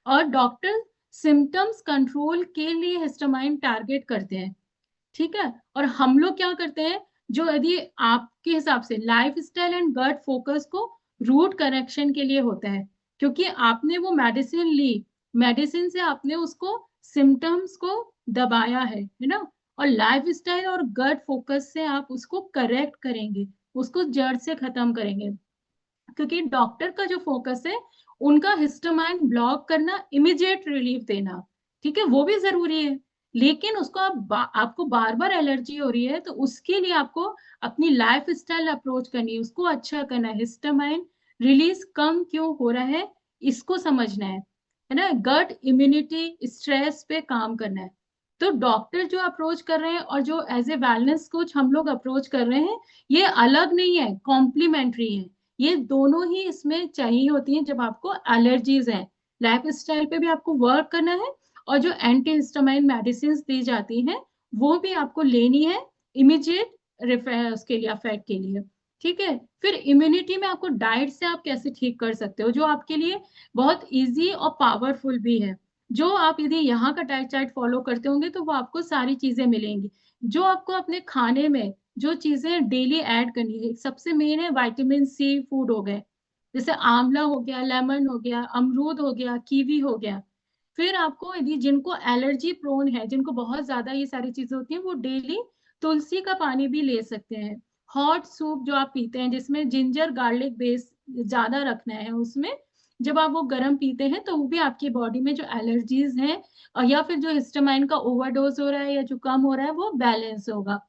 और डॉक्टर सिम्टम्स कंट्रोल के लिए हिस्टामाइन टारगेट करते हैं। ठीक है, और हम लोग क्या करते हैं, जो यदि आपके हिसाब से life style and gut focus को रूट करेक्शन के लिए होता है, क्योंकि आपने वो मेडिसिन ली, मेडिसिन से आपने उसको सिम्टम्स को दबाया है ना, और लाइफ स्टाइल और गट फोकस से आप उसको करेक्ट करेंगे, उसको जड़ से खत्म करेंगे। क्योंकि डॉक्टर का जो फोकस है, उनका हिस्टामाइन ब्लॉक करना, इमिडिएट रिलीफ देना, ठीक है, वो भी जरूरी है। लेकिन उसको आपको बार बार एलर्जी हो रही है तो उसके लिए आपको अपनी लाइफ स्टाइल अप्रोच करनी है, उसको अच्छा करना है, हिस्टामाइन रिलीज कम क्यों हो रहा है इसको समझना है ना, गट इम्यूनिटी स्ट्रेस पे काम करना है। तो डॉक्टर जो अप्रोच कर रहे हैं और जो एज ए वेलनेस कोच हम लोग अप्रोच कर रहे हैं, ये अलग नहीं है, कॉम्प्लीमेंट्री है। ये दोनों ही इसमें चाहिए होती हैं जब आपको एलर्जीज हैं। लाइफ स्टाइल पे भी आपको वर्क करना है, और जो एंटी हिस्टामाइन मेडिसिन दी जाती हैं वो भी आपको लेनी है, इमीडिएट उसके लिए, अफेक्ट के लिए। ठीक है, फिर इम्यूनिटी में आपको डाइट से आप कैसे ठीक कर सकते हो, जो आपके लिए बहुत इजी और पावरफुल भी है। जो आप यदि यहाँ का डाइट चार्ट फॉलो करते होंगे तो वो आपको सारी चीजें मिलेंगी। जो आपको अपने खाने में जो चीजें डेली ऐड करनी है, सबसे मेन है विटामिन सी फूड हो गए, जैसे आंवला हो गया, लेमन हो गया, अमरूद हो गया, कीवी हो गया। फिर आपको यदि जिनको एलर्जी प्रोन है, जिनको बहुत ज्यादा ये सारी चीजें होती हैं, वो डेली तुलसी का पानी भी ले सकते हैं। हॉट सूप जो आप पीते हैं जिसमें जिंजर गार्लिक बेस ज्यादा रखना है उसमें, जब आप वो गर्म पीते हैं तो वो भी आपकी बॉडी में जो एलर्जीज हैं और या फिर जो हिस्टामाइन का ओवरडोज हो रहा है या जो कम हो रहा है वो बैलेंस होगा।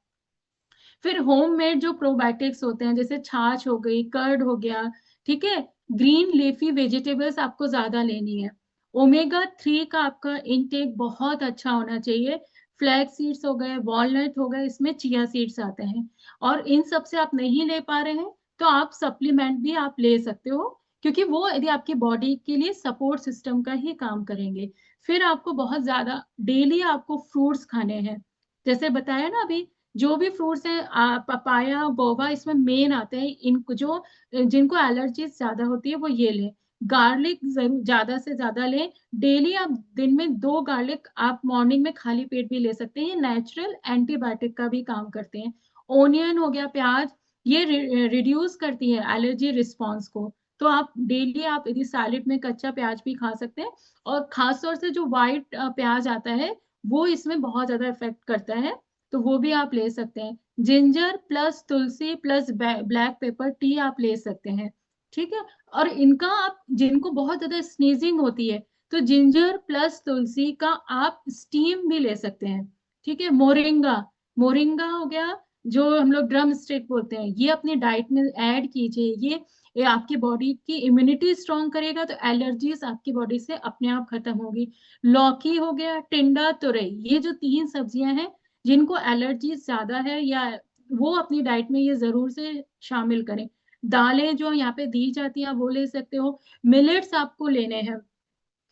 फिर होममेड जो प्रोबायोटिक्स होते हैं, जैसे छाछ हो गई, कर्ड हो गया, ठीक है, ग्रीन लीफी वेजिटेबल्स आपको ज्यादा लेनी है। ओमेगा 3 का आपका इनटेक बहुत अच्छा होना चाहिए। फ्लैक्स सीड्स हो गए, वॉलनट हो गए, इसमें चिया सीड्स आते हैं। और इन सब से आप नहीं ले पा रहे हैं तो आप सप्लीमेंट भी आप ले सकते हो, क्योंकि वो यदि आपकी बॉडी के लिए सपोर्ट सिस्टम का ही काम करेंगे। फिर आपको बहुत ज्यादा डेली आपको फ्रूट्स खाने हैं, जैसे बताया ना अभी, जो भी फ्रूट्स हैं, पपाया, गोवा, इसमें मेन आते हैं। इनको जो जिनको एलर्जी ज्यादा होती है वो ये लें। गार्लिक जरूर ज्यादा से ज्यादा लें, डेली आप दिन में 2 गार्लिक आप मॉर्निंग में खाली पेट भी ले सकते हैं, ये नेचुरल एंटीबायोटिक का भी काम करते हैं। ओनियन हो गया, प्याज, ये रिड्यूस करती है एलर्जी रिस्पॉन्स को। तो आप डेली आप यदि सैलेड में कच्चा प्याज भी खा सकते हैं, और खासतौर से जो व्हाइट प्याज आता है वो इसमें बहुत ज्यादा इफेक्ट करता है। तो वो भी आप ले सकते हैं। जिंजर प्लस तुलसी प्लस ब्लैक पेपर टी आप ले सकते हैं। ठीक है। और इनका आप, जिनको बहुत ज्यादा स्नीजिंग होती है, तो जिंजर प्लस तुलसी का आप स्टीम भी ले सकते हैं। ठीक है। मोरिंगा, मोरिंगा हो गया, जो हम लोग ड्रम स्टिक बोलते हैं, ये अपनी डाइट में ऐड कीजिए। ये आपकी बॉडी की इम्यूनिटी स्ट्रांग करेगा, तो एलर्जीज आपकी बॉडी से अपने आप खत्म होगी। लौकी हो गया, टिंडा, तुरई, ये जो तीन सब्जियां हैं जिनको एलर्जी ज्यादा है, या वो अपनी डाइट में ये जरूर से शामिल करें। दालें जो यहाँ पे दी जाती हैं आप वो ले सकते हो। मिलेट्स आपको लेने हैं,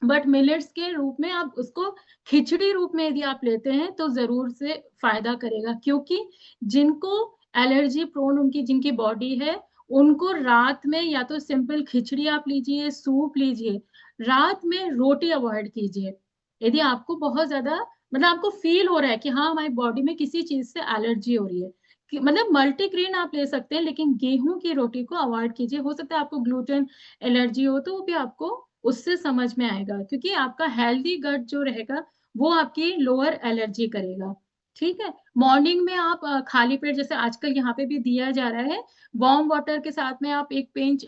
बट मिलेट्स के रूप में आप उसको खिचड़ी रूप में यदि आप लेते हैं तो जरूर से फायदा करेगा, क्योंकि जिनको एलर्जी प्रोन, उनकी जिनकी बॉडी है, उनको रात में या तो सिंपल खिचड़ी आप लीजिए, सूप लीजिए, रात में रोटी अवॉइड कीजिए। यदि आपको बहुत ज्यादा, मतलब आपको फील हो रहा है कि हाँ हमारी बॉडी में किसी चीज से एलर्जी हो रही है, मतलब मल्टीग्रेन आप ले सकते हैं, लेकिन गेहूं की रोटी को अवॉइड कीजिए। हो सकता है आपको ग्लूटेन एलर्जी हो, तो वो भी आपको उससे समझ में आएगा, क्योंकि आपका हेल्दी गट जो रहेगा वो आपकी लोअर एलर्जी करेगा। ठीक है। मॉर्निंग में आप खाली पेट, जैसे आजकल यहाँ पे भी दिया जा रहा है, वार्म वाटर के साथ में आप एक पिंच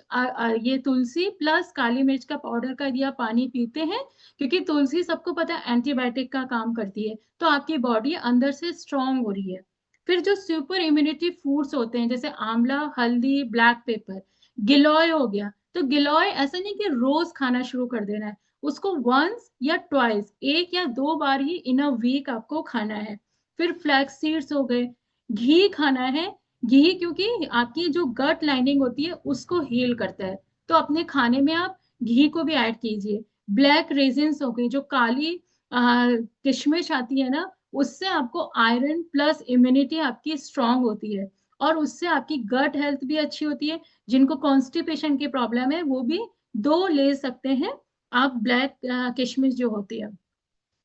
ये तुलसी प्लस काली मिर्च का पाउडर का दिया पानी पीते हैं, क्योंकि तुलसी सबको पता है एंटीबायोटिक का काम करती है, तो आपकी बॉडी अंदर से स्ट्रांग हो रही है। फिर जो सुपर इम्यूनिटी फूड्स होते हैं, जैसे आंवला, हल्दी, ब्लैक पेपर, गिलोय हो गया, तो गिलोय ऐसा नहीं कि रोज खाना शुरू कर देना है, उसको वंस या ट्वाइस, एक या दो बार ही इन अ वीक आपको खाना है। फिर फ्लैक्स सीड्स हो गए, घी खाना है। घी क्योंकि आपकी जो गट लाइनिंग होती है उसको हील करता है, तो अपने खाने में आप घी को भी ऐड कीजिए। ब्लैक रेजिन्स हो गई, जो काली किशमिश आती है ना, उससे आपको आयरन प्लस इम्यूनिटी आपकी स्ट्रांग होती है, और उससे आपकी गट हेल्थ भी अच्छी होती है। जिनको कॉन्स्टिपेशन की प्रॉब्लम है वो भी दो ले सकते हैं आप, ब्लैक किशमिश जो होती है।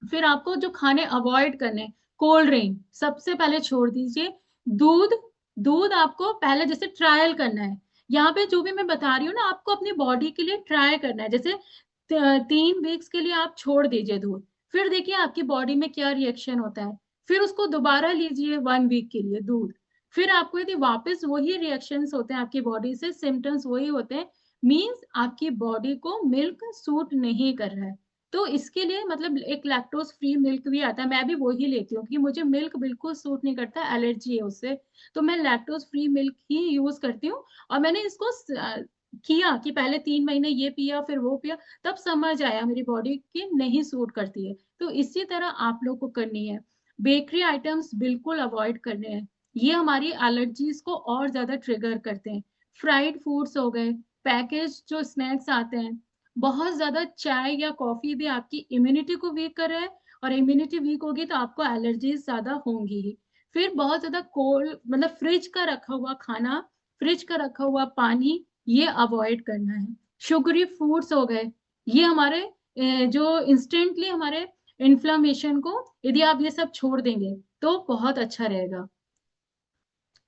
फिर आपको जो खाने अवॉइड करने, कोल्ड ड्रिंक सबसे पहले छोड़ दीजिए। दूध, दूध आपको पहले जैसे ट्रायल करना है, यहाँ पे जो भी मैं बता रही हूँ ना, आपको अपनी बॉडी के लिए ट्राई करना है। जैसे 3 वीक्स के लिए आप छोड़ दीजिए दूध, फिर देखिए आपकी बॉडी में क्या रिएक्शन होता है। फिर उसको दोबारा लीजिए 1 वीक के लिए दूध, फिर आपको यदि वापस वही रिएक्शंस होते हैं, आपकी बॉडी से सिम्टम्स वही होते हैं, मीन्स आपकी बॉडी को मिल्क सूट नहीं कर रहा है। तो इसके लिए मतलब एक लैक्टोज फ्री मिल्क भी आता है, मैं भी वही लेती हूँ, क्योंकि मुझे मिल्क बिल्कुल सूट नहीं करता, एलर्जी है उससे। तो मैं लैक्टोज फ्री मिल्क ही यूज करती हूँ। और मैंने इसको किया कि पहले 3 महीने ये पिया फिर वो पिया, तब समझ आया मेरी बॉडी की नहीं सूट करती है। तो इसी तरह आप लोग को करनी है। बेकरी आइटम्स बिल्कुल अवॉइड करने हैं, ये हमारी एलर्जीज को और ज्यादा ट्रिगर करते हैं। फ्राइड फूड्स हो गए, पैकेज जो स्नैक्स आते हैं, बहुत ज्यादा चाय या कॉफी भी आपकी इम्यूनिटी को वीक कर रहा है, और इम्यूनिटी वीक होगी तो आपको एलर्जीज ज्यादा होंगी ही। फिर बहुत ज्यादा कोल्ड, मतलब फ्रिज का रखा हुआ खाना, फ्रिज का रखा हुआ पानी, ये अवॉइड करना है। शुगरी फूड्स हो गए, ये हमारे जो इंस्टेंटली हमारे इन्फ्लामेशन को, यदि आप ये सब छोड़ देंगे तो बहुत अच्छा रहेगा।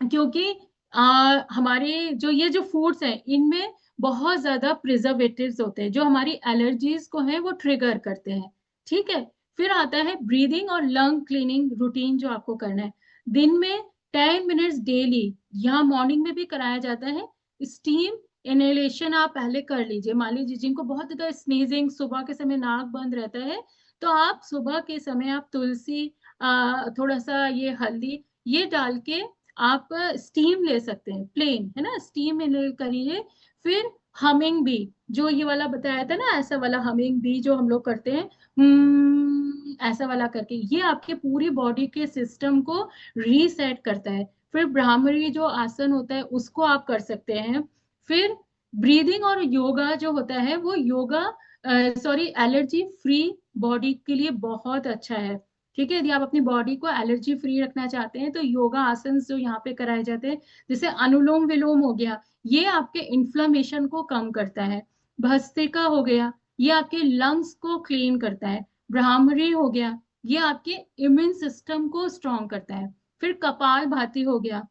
क्योंकि हमारे जो ये जो फूड्स हैं इनमें बहुत ज्यादा प्रिजर्वेटिव्स होते हैं, जो हमारी एलर्जीज को हैं वो ट्रिगर करते हैं। ठीक है। फिर आता है ब्रीदिंग और लंग क्लीनिंग रूटीन, जो आपको करना है दिन में 10 मिनट्स डेली, यहाँ मॉर्निंग में भी कराया जाता है। स्टीम इनहेलेशन आप पहले कर लीजिए। मान लीजिए जिनको बहुत ज्यादा स्नीजिंग, सुबह के समय नाक बंद रहता है, तो आप सुबह के समय आप तुलसी, थोड़ा सा ये हल्दी, ये डाल के आप स्टीम ले सकते हैं, प्लेन है ना, स्टीम इनहेल करिए। फिर हमिंग बी, जो ये वाला बताया था ना, ऐसा वाला हमिंग बी जो हम लोग करते हैं, ऐसा वाला करके, ये आपके पूरी बॉडी के सिस्टम को रीसेट करता है। फिर ब्राह्मणी जो आसन होता है उसको आप कर सकते हैं। फिर ब्रीदिंग और योगा जो होता है, वो yoga sorry allergy free body के लिए बहुत अच्छा है। ठीक है। यदि आप अपनी बॉडी को एलर्जी फ्री रखना चाहते हैं तो योगा आसन जो यहाँ पे कराए जाते हैं, जैसे अनुलोम विलोम हो गया, ये आपके इन्फ्लामेशन को कम करता है। भस्त्रिका हो गया, ये आपके लंग्स को क्लीन करता है। ब्राह्मणी हो गया, ये आपके इम्यून सिस्टम को स्ट्रॉन्ग करता है। फिर कपाल भाती हो गया,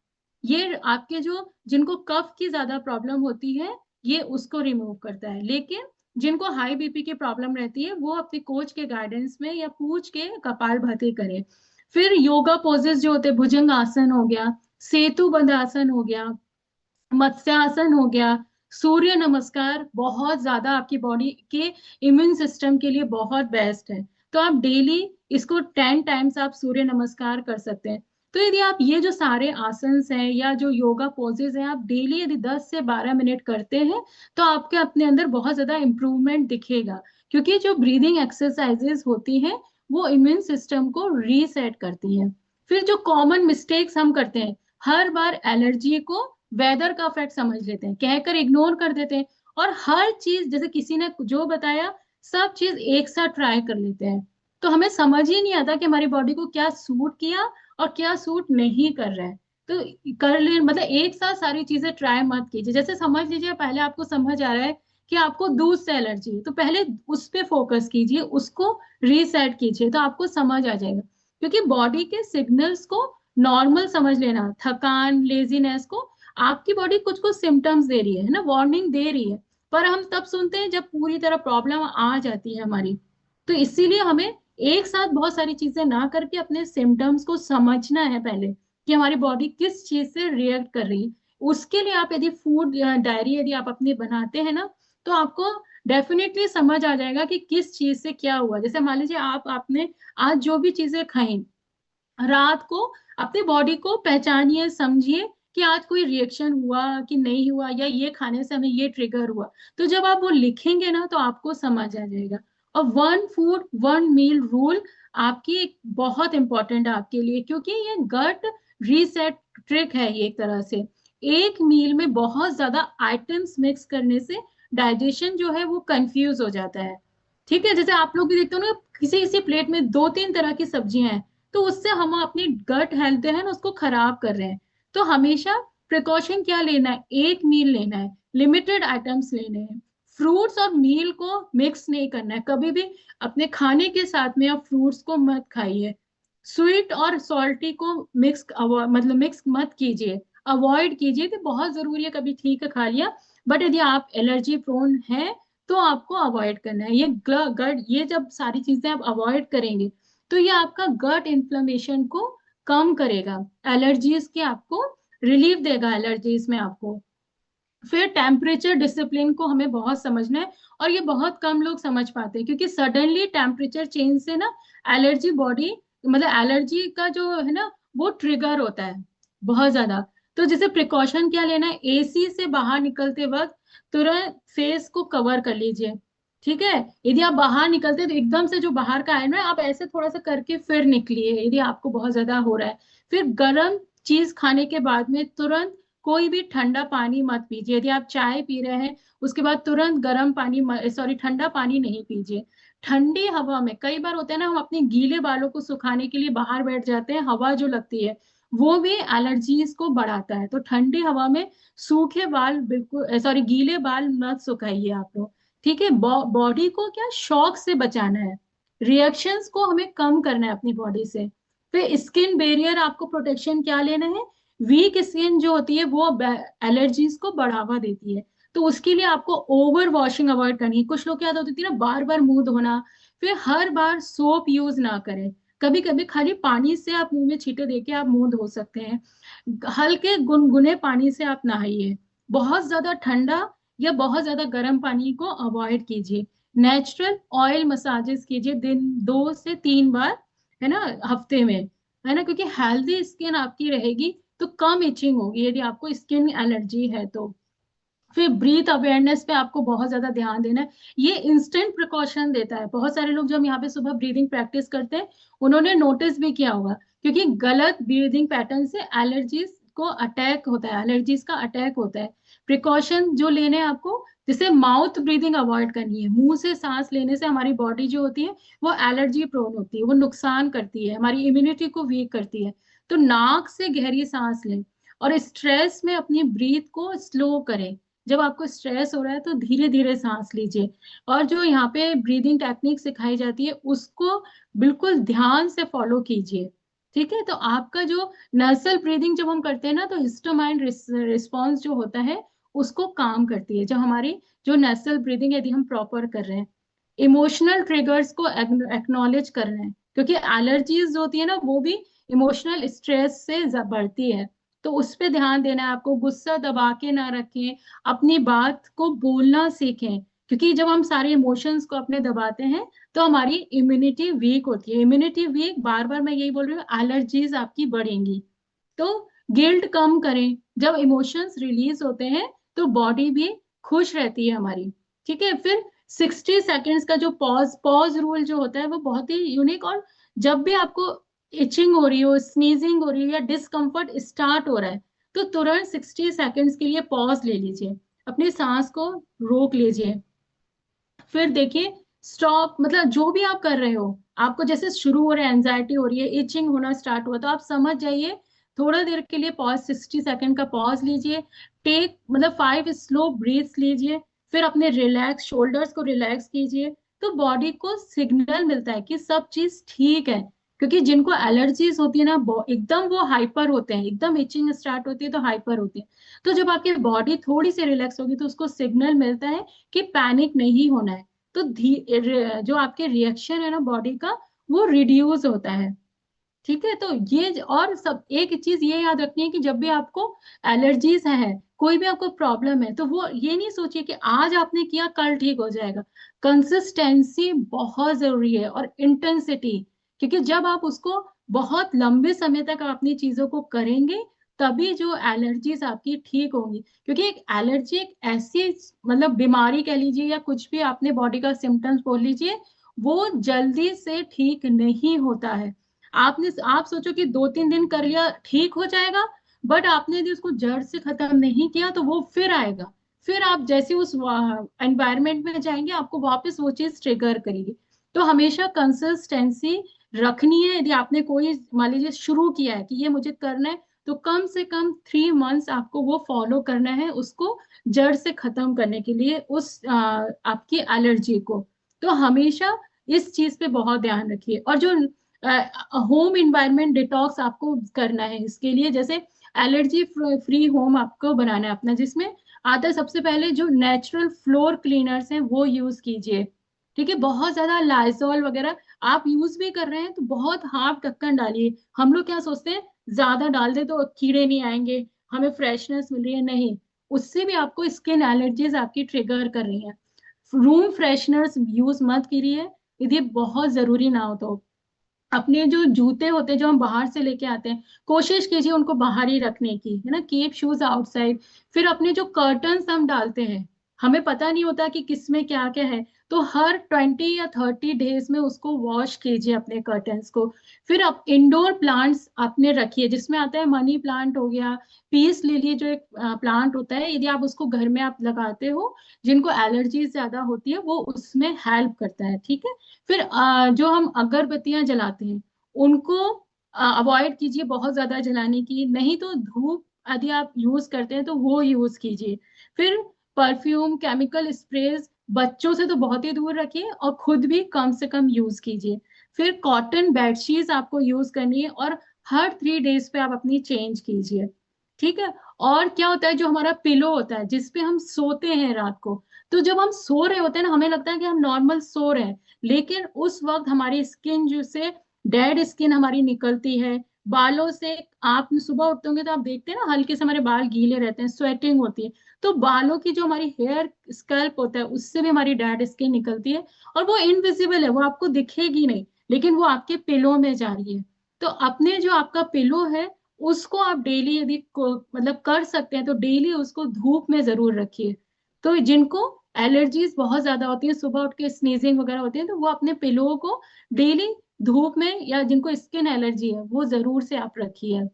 ये आपके जो, जिनको कफ की ज्यादा प्रॉब्लम होती है, ये उसको रिमूव करता है। लेकिन जिनको हाई बीपी की प्रॉब्लम रहती है वो अपने कोच के गाइडेंस में या पूछ के कपाल भाती करें। फिर योगा पोजेस जो होते हैं, भुजंग आसन हो गया, सेतु बंध आसन हो गया, मत्स्यासन हो गया, सूर्य नमस्कार बहुत ज्यादा आपकी बॉडी के इम्यून सिस्टम के लिए बहुत बेस्ट है। तो आप डेली इसको 10 टाइम्स आप सूर्य नमस्कार कर सकते हैं। तो यदि आप ये जो सारे आसन्स हैं या जो योगा पोजेज हैं आप डेली यदि 10 से 12 मिनट करते हैं तो आपके अपने अंदर बहुत ज्यादा इम्प्रूवमेंट दिखेगा, क्योंकि जो ब्रीदिंग एक्सरसाइजेस होती हैं वो इम्यून सिस्टम को रीसेट करती हैं। फिर जो कॉमन मिस्टेक्स हम करते हैं, हर बार एलर्जी को वेदर का इफेक्ट समझ लेते हैं, कहकर इग्नोर कर देते हैं, और हर चीज जैसे किसी ने जो बताया सब चीज एक साथ ट्राई कर लेते हैं। तो हमें समझ ही नहीं आता कि हमारी बॉडी को क्या सूट किया और क्या सूट नहीं कर रहा है। तो कर ले मतलब एक साथ सारी चीजें ट्राई मत कीजिए। जैसे समझ लीजिए पहले आपको समझ आ रहा है कि आपको दूध से एलर्जी है, तो पहले उस पे फोकस कीजिए, उसको रीसेट कीजिए, तो आपको समझ आ जाएगा। क्योंकि बॉडी के सिग्नल्स को नॉर्मल समझ लेना, थकान, लेजीनेस को आपकी बॉडी कुछ कुछ सिम्टम्स दे रही है ना, वार्निंग दे रही है, पर हम तब सुनते हैं जब पूरी तरह प्रॉब्लम आ जाती है हमारी। तो इसीलिए हमें एक साथ बहुत सारी चीजें ना करके अपने सिम्टम्स को समझना है पहले कि हमारी बॉडी किस चीज से रिएक्ट कर रही है। उसके लिए आप यदि फूड डायरी यदि आप अपनी बनाते हैं ना, तो आपको डेफिनेटली समझ आ जाएगा कि किस चीज से क्या हुआ। जैसे मान लीजिए आपने आज जो भी चीजें खाई, रात को अपनी बॉडी को पहचानिए, समझिए कि आज कोई रिएक्शन हुआ कि नहीं हुआ, या ये खाने से हमें ये ट्रिगर हुआ। तो जब आप वो लिखेंगे ना तो आपको समझ आ जाएगा। और one food one meal rule आपकी एक बहुत इंपॉर्टेंट है आपके लिए, क्योंकि ये गट रीसेट ट्रिक है ये एक तरह से। एक मील में बहुत ज्यादा आइटम्स मिक्स करने से डाइजेशन जो है वो कंफ्यूज हो जाता है। ठीक है, जैसे आप लोग भी देखते हो ना, किसी किसी प्लेट में 2-3 तरह की सब्जियां हैं, तो उससे हम अपनी गट हेल्थ है ना उसको खराब कर रहे हैं। तो हमेशा प्रिकॉशन क्या लेना है, एक मील लेना है, लिमिटेड आइटम्स लेने हैं। फ्रूट्स और मील को मिक्स नहीं करना है कभी भी। अपने खाने के साथ में आप फ्रूट्स को मत खाइए। स्वीट और सॉल्टी को मिक्स मतलब मिक्स मत कीजिए, अवॉइड कीजिए। तो बहुत जरूरी है कभी ठीक है खा लिया, बट यदि आप एलर्जी प्रोन है तो आपको अवॉइड करना है। ये गट ये जब सारी चीजें आप अवॉइड करेंगे तो ये आपका गट इन्फ्लेमेशन को कम करेगा, एलर्जीज के आपको रिलीफ देगा एलर्जीज में आपको। फिर टेम्परेचर डिसिप्लिन को हमें बहुत समझना है, और ये बहुत कम लोग समझ पाते हैं, क्योंकि सडनली टेम्परेचर चेंज से ना एलर्जी बॉडी मतलब एलर्जी का जो है ना वो ट्रिगर होता है बहुत ज्यादा। तो जैसे प्रिकॉशन क्या लेना है, एसी से बाहर निकलते वक्त तुरंत फेस को कवर कर लीजिए। ठीक है, यदि आप बाहर निकलते हैं तो एकदम से जो बाहर का आयरन है आप ऐसे थोड़ा सा करके फिर निकलिए यदि आपको बहुत ज्यादा हो रहा है। फिर गर्म चीज खाने के बाद में तुरंत कोई भी ठंडा पानी मत पीजिए। यदि आप चाय पी रहे हैं उसके बाद तुरंत गर्म पानी सॉरी ठंडा पानी नहीं पीजिए। ठंडी हवा में कई बार होता है ना, हम अपने गीले बालों को सुखाने के लिए बाहर बैठ जाते हैं, हवा जो लगती है वो भी एलर्जीज को बढ़ाता है। तो ठंडी हवा में सूखे बाल बिल्कुल सॉरी गीले बाल मत सुखाइए आप लोग। ठीक है, बॉडी को क्या शॉक से बचाना है, रिएक्शंस को हमें कम करना है अपनी बॉडी से। फिर स्किन बैरियर आपको प्रोटेक्शन क्या लेना है, वीक स्किन जो होती है वो एलर्जीज को बढ़ावा देती है। तो उसके लिए आपको ओवर वॉशिंग अवॉइड करनी है। कुछ लोग क्या होती है ना, बार बार मुंह धोना, फिर हर बार सोप यूज ना करें। कभी कभी खाली पानी से आप मुंह में छींटे देके आप मुंह धो सकते हैं। हल्के गुनगुने पानी से आप नहाइए। बहुत ज्यादा ठंडा या बहुत ज्यादा गर्म पानी को अवॉइड कीजिए। नेचुरल ऑयल मसाजेस कीजिए दिन 2 से 3 बार, है ना, हफ्ते में, है ना, क्योंकि हेल्दी स्किन आपकी रहेगी तो कम इचिंग होगी यदि आपको स्किन एलर्जी है तो। फिर ब्रीथ अवेयरनेस पे आपको बहुत ज्यादा ध्यान देना है। ये इंस्टेंट प्रिकॉशन देता है। बहुत सारे लोग जब यहाँ पे सुबह ब्रीदिंग प्रैक्टिस करते हैं उन्होंने नोटिस भी किया होगा, क्योंकि गलत ब्रीदिंग पैटर्न से एलर्जीज को अटैक होता है, एलर्जीज का अटैक होता है। प्रिकॉशन जो लेने हैं आपको, जैसे माउथ ब्रीदिंग अवॉइड करनी है। मुंह से सांस लेने से हमारी बॉडी जो होती है वो एलर्जी प्रोन होती है, वो नुकसान करती है, हमारी इम्यूनिटी को वीक करती है। तो नाक से गहरी सांस लें, और स्ट्रेस में अपनी ब्रीथ को स्लो करें। जब आपको स्ट्रेस हो रहा है तो धीरे धीरे सांस लीजिए। और जो यहाँ पे ब्रीदिंग टेक्निक सिखाई जाती है उसको बिल्कुल ध्यान से फॉलो कीजिए। ठीक है, तो आपका जो नर्सल ब्रीदिंग जब हम करते हैं ना तो हिस्टोमाइन रिस्पॉन्स जो होता है उसको काम करती है, जब हमारी जो नर्सल ब्रीदिंग यदि हम प्रॉपर कर रहे हैं। इमोशनल ट्रिगर्स को एक्नॉलेज कर रहे हैं, क्योंकि एलर्जीज जो होती है ना वो भी इमोशनल स्ट्रेस से बढ़ती है। तो उस पे ध्यान देना है आपको, गुस्सा दबा के ना रखें, अपनी बात को बोलना सीखें, क्योंकि जब हम सारे इमोशंस को अपने दबाते हैं तो हमारी इम्यूनिटी वीक होती है। इम्यूनिटी वीक, बार बार मैं यही बोल रही हूँ, एलर्जीज आपकी बढ़ेंगी। तो गिल्ट कम करें, जब इमोशंस रिलीज होते हैं तो बॉडी भी खुश रहती है हमारी। ठीक है, फिर 60 सेकेंड्स का जो पॉज पॉज रूल जो होता है वो बहुत ही यूनिक। और जब भी आपको इचिंग हो रही हो, स्नीजिंग हो रही हो या डिस्कम्फर्ट स्टार्ट हो रहा है, तो तुरंत 60 सेकेंड्स के लिए पॉज ले लीजिए, अपनी सांस को रोक लीजिए। फिर देखिए, स्टॉप, मतलब जो भी आप कर रहे हो, आपको जैसे शुरू हो रहा है, एंजाइटी हो रही है, इचिंग होना स्टार्ट हुआ, तो आप समझ जाइए, थोड़ा देर के लिए पॉज, 60 सेकेंड का पॉज लीजिए। टेक मतलब 5 स्लो ब्रीथ्स लीजिए। फिर अपने रिलैक्स, शोल्डर्स को रिलैक्स कीजिए। तो बॉडी को सिग्नल मिलता है कि सब चीज ठीक है। क्योंकि जिनको एलर्जीज होती है ना, एकदम वो हाइपर होते हैं, एकदम इचिंग स्टार्ट होती है तो हाइपर होती है। तो जब आपकी बॉडी थोड़ी सी रिलैक्स होगी तो उसको सिग्नल मिलता है कि पैनिक नहीं होना है। तो जो आपके रिएक्शन है ना बॉडी का, वो रिड्यूस होता है। ठीक है, तो ये और सब एक चीज ये याद रखनी है कि जब भी आपको एलर्जीज है, कोई भी आपको प्रॉब्लम है, तो वो ये नहीं सोचिए कि आज आपने किया कल ठीक हो जाएगा। कंसिस्टेंसी बहुत जरूरी है, और इंटेंसिटी, क्योंकि जब आप उसको बहुत लंबे समय तक अपनी चीजों को करेंगे, तभी जो एलर्जीज आपकी ठीक होंगी। क्योंकि एक एलर्जी एक ऐसी मतलब बीमारी कह लीजिए, या कुछ भी आपने बॉडी का सिम्टम्स बोल लीजिए, वो जल्दी से ठीक नहीं होता है। आप सोचो कि 2-3 दिन कर लिया ठीक हो जाएगा, बट आपने यदि उसको जड़ से खत्म नहीं किया तो वो फिर आएगा। फिर आप जैसे उस एनवायरमेंट में जाएंगे, आपको वापस वो चीज ट्रिगर करेगी। तो हमेशा कंसिस्टेंसी रखनी है। यदि आपने कोई मान लीजिए शुरू किया है कि ये मुझे करना है, तो कम से कम 3 मंथ्स आपको वो फॉलो करना है, उसको जड़ से खत्म करने के लिए, उस आपकी एलर्जी को। तो हमेशा इस चीज पे बहुत ध्यान रखिए। और जो होम इन्वायरमेंट डिटॉक्स आपको करना है, इसके लिए जैसे एलर्जी फ्री होम आपको बनाना है अपना, जिसमें आता है सबसे पहले जो नेचुरल फ्लोर क्लीनर्स हैं वो यूज कीजिए। ठीक है, बहुत ज्यादा लाइजॉल वगैरह आप यूज भी कर रहे हैं तो बहुत हाफ ढक्कन डालिए। हम लोग क्या सोचते हैं, ज्यादा डाल दे तो कीड़े नहीं आएंगे, हमें फ्रेशनेस मिल रही है, नहीं, उससे भी आपको स्किन एलर्जीज आपकी ट्रिगर कर रही हैं। रूम फ्रेशनर्स यूज मत कीजिए यदि बहुत जरूरी ना हो तो। अपने जो जूते होते हैं जो हम बाहर से लेके आते हैं, कोशिश कीजिए उनको बाहर ही रखने की, है ना, कीप शूज आउटसाइड। फिर अपने जो कर्टन्स हम डालते हैं, हमें पता नहीं होता कि किसमें क्या क्या है, तो हर 20 या 30 डेज में उसको वॉश कीजिए अपने कर्टन्स को। फिर आप इंडोर प्लांट्स अपने रखिए, जिसमें आता है मनी प्लांट हो गया, पीस लिली जो एक प्लांट होता है, यदि आप उसको घर में आप लगाते हो, जिनको एलर्जीज ज्यादा होती है वो उसमें हेल्प करता है। ठीक है, फिर जो हम अगरबत्तियां जलाते हैं, उनको अवॉइड कीजिए बहुत ज्यादा जलाने की, नहीं तो धूप यदि आप यूज करते हैं तो वो यूज कीजिए। फिर परफ्यूम, केमिकल स्प्रेज बच्चों से तो बहुत ही दूर रखिए, और खुद भी कम से कम यूज कीजिए। फिर कॉटन बेडशीट्स आपको यूज करनी है, और हर 3 डेज पे आप अपनी चेंज कीजिए। ठीक है, और क्या होता है, जो हमारा पिलो होता है जिसपे हम सोते हैं रात को, तो जब हम सो रहे होते हैं ना, हमें लगता है कि हम नॉर्मल सो रहे हैं, लेकिन उस वक्त हमारी स्किन जो से डेड स्किन हमारी निकलती है, बालों से। आप सुबह उठते होंगे तो आप देखते हैं ना, हल्के से हमारे बाल गीले रहते हैं, स्वेटिंग होती है, तो बालों की जो हमारी हेयर स्कैल्प होता है उससे भी हमारी डेड स्किन निकलती है। और वो इनविजिबल है, वो आपको दिखेगी नहीं, लेकिन वो आपके पिलो में जा रही है। तो अपने जो आपका पिलो है, उसको आप डेली यदि मतलब कर सकते हैं तो डेली उसको धूप में जरूर रखिए। तो जिनको एलर्जीज बहुत ज्यादा होती है, सुबह उठ के स्नीजिंग वगैरह होती है, तो वो अपने पिलो को डेली धूप में, या जिनको स्किन एलर्जी है वो जरूर से आप रखिए।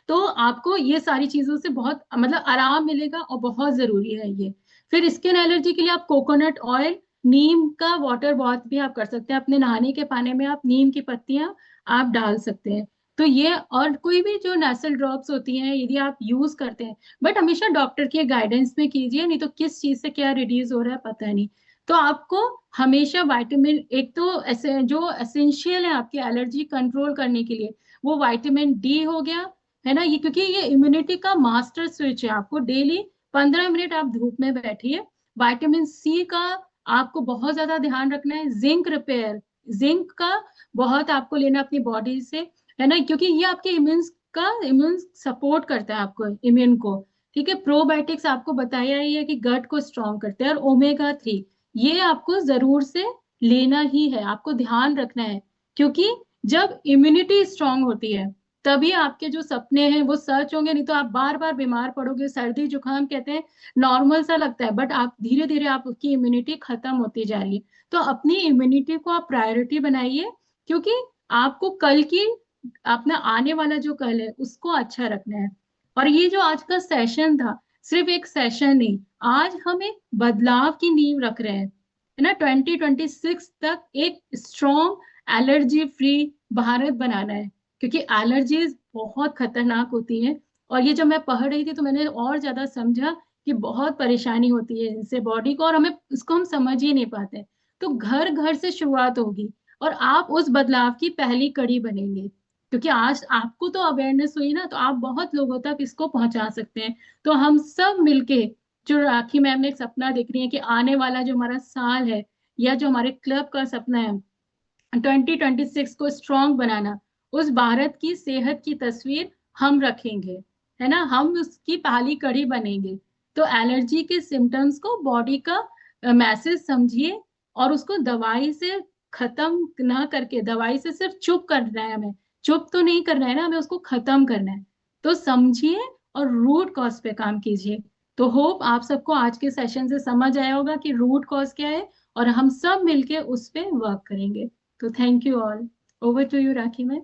तो आपको ये सारी चीजों से बहुत मतलब आराम मिलेगा, और बहुत जरूरी है ये। फिर स्किन एलर्जी के लिए आप कोकोनट ऑयल, नीम का वाटर बाथ भी आप कर सकते हैं, अपने नहाने के पानी में आप नीम की पत्तियां आप डाल सकते हैं। तो ये, और कोई भी जो नेसल ड्रॉप्स होती हैं यदि आप यूज करते हैं, बट हमेशा डॉक्टर के गाइडेंस में कीजिए, नहीं तो किस चीज से क्या रिड्यूस हो रहा है पता नहीं। तो आपको हमेशा विटामिन, एक तो ऐसे जो एसेंशियल है आपकी एलर्जी कंट्रोल करने के लिए, वो विटामिन डी हो गया, है ना, ये क्योंकि ये इम्यूनिटी का मास्टर स्विच है। आपको डेली 15 मिनट आप धूप में बैठिए। विटामिन सी का आपको बहुत ज्यादा ध्यान रखना है। जिंक रिपेयर, जिंक का बहुत आपको लेना अपनी बॉडी से, है ना, क्योंकि ये आपके इम्यून सपोर्ट करता है आपको, इम्यून को। ठीक है, प्रोबायोटिक्स आपको बताया ही है कि गट को स्ट्रॉन्ग करते हैं, और ओमेगा 3 ये आपको जरूर से लेना ही है, आपको ध्यान रखना है। क्योंकि जब इम्यूनिटी स्ट्रांग होती है तभी आपके जो सपने हैं वो सच होंगे, नहीं तो आप बार बार बीमार पड़ोगे। सर्दी जुकाम कहते हैं नॉर्मल सा लगता है, बट आप धीरे धीरे आप उसकी इम्यूनिटी खत्म होती जा रही है। तो अपनी इम्यूनिटी को आप प्रायोरिटी बनाइए, क्योंकि आपको कल की, अपना आने वाला जो कल है उसको अच्छा रखना है। और ये जो आज का सेशन था, सिर्फ एक सेशन नहीं, आज हम एक बदलाव की नींव रख रहे हैं, है ना। 2026 तक एक स्ट्रॉन्ग एलर्जी फ्री भारत बनाना है, क्योंकि एलर्जीज बहुत खतरनाक होती हैं। और ये जब मैं पढ़ रही थी तो मैंने और ज्यादा समझा कि बहुत परेशानी होती है इनसे बॉडी को, और हमें इसको हम समझ ही नहीं पाते। तो घर घर से शुरुआत होगी, और आप उस बदलाव की पहली कड़ी बनेंगे। क्योंकि आज आपको तो अवेयरनेस हुई ना, तो आप बहुत लोगों तक इसको पहुंचा सकते हैं। तो हम सब मिलके, जो राखी मैम ने एक सपना देख रही है कि आने वाला जो हमारा साल है, या जो हमारे क्लब का सपना है 2026 को स्ट्रॉन्ग बनाना, उस भारत की सेहत की तस्वीर हम रखेंगे, है ना, हम उसकी पहली कड़ी बनेंगे। तो एलर्जी के सिम्टम्स को बॉडी का मैसेज समझिए, और उसको दवाई से खत्म ना करके, दवाई से सिर्फ चुप करना है हमें, चुप तो नहीं करना है ना, हमें उसको खत्म करना है। तो समझिए और रूट कॉज पे काम कीजिए। तो होप आप सबको आज के सेशन से समझ आया होगा कि रूट कॉज क्या है, और हम सब मिलके उस पे वर्क करेंगे। तो thank you all. Over to you Rakhi ma'am.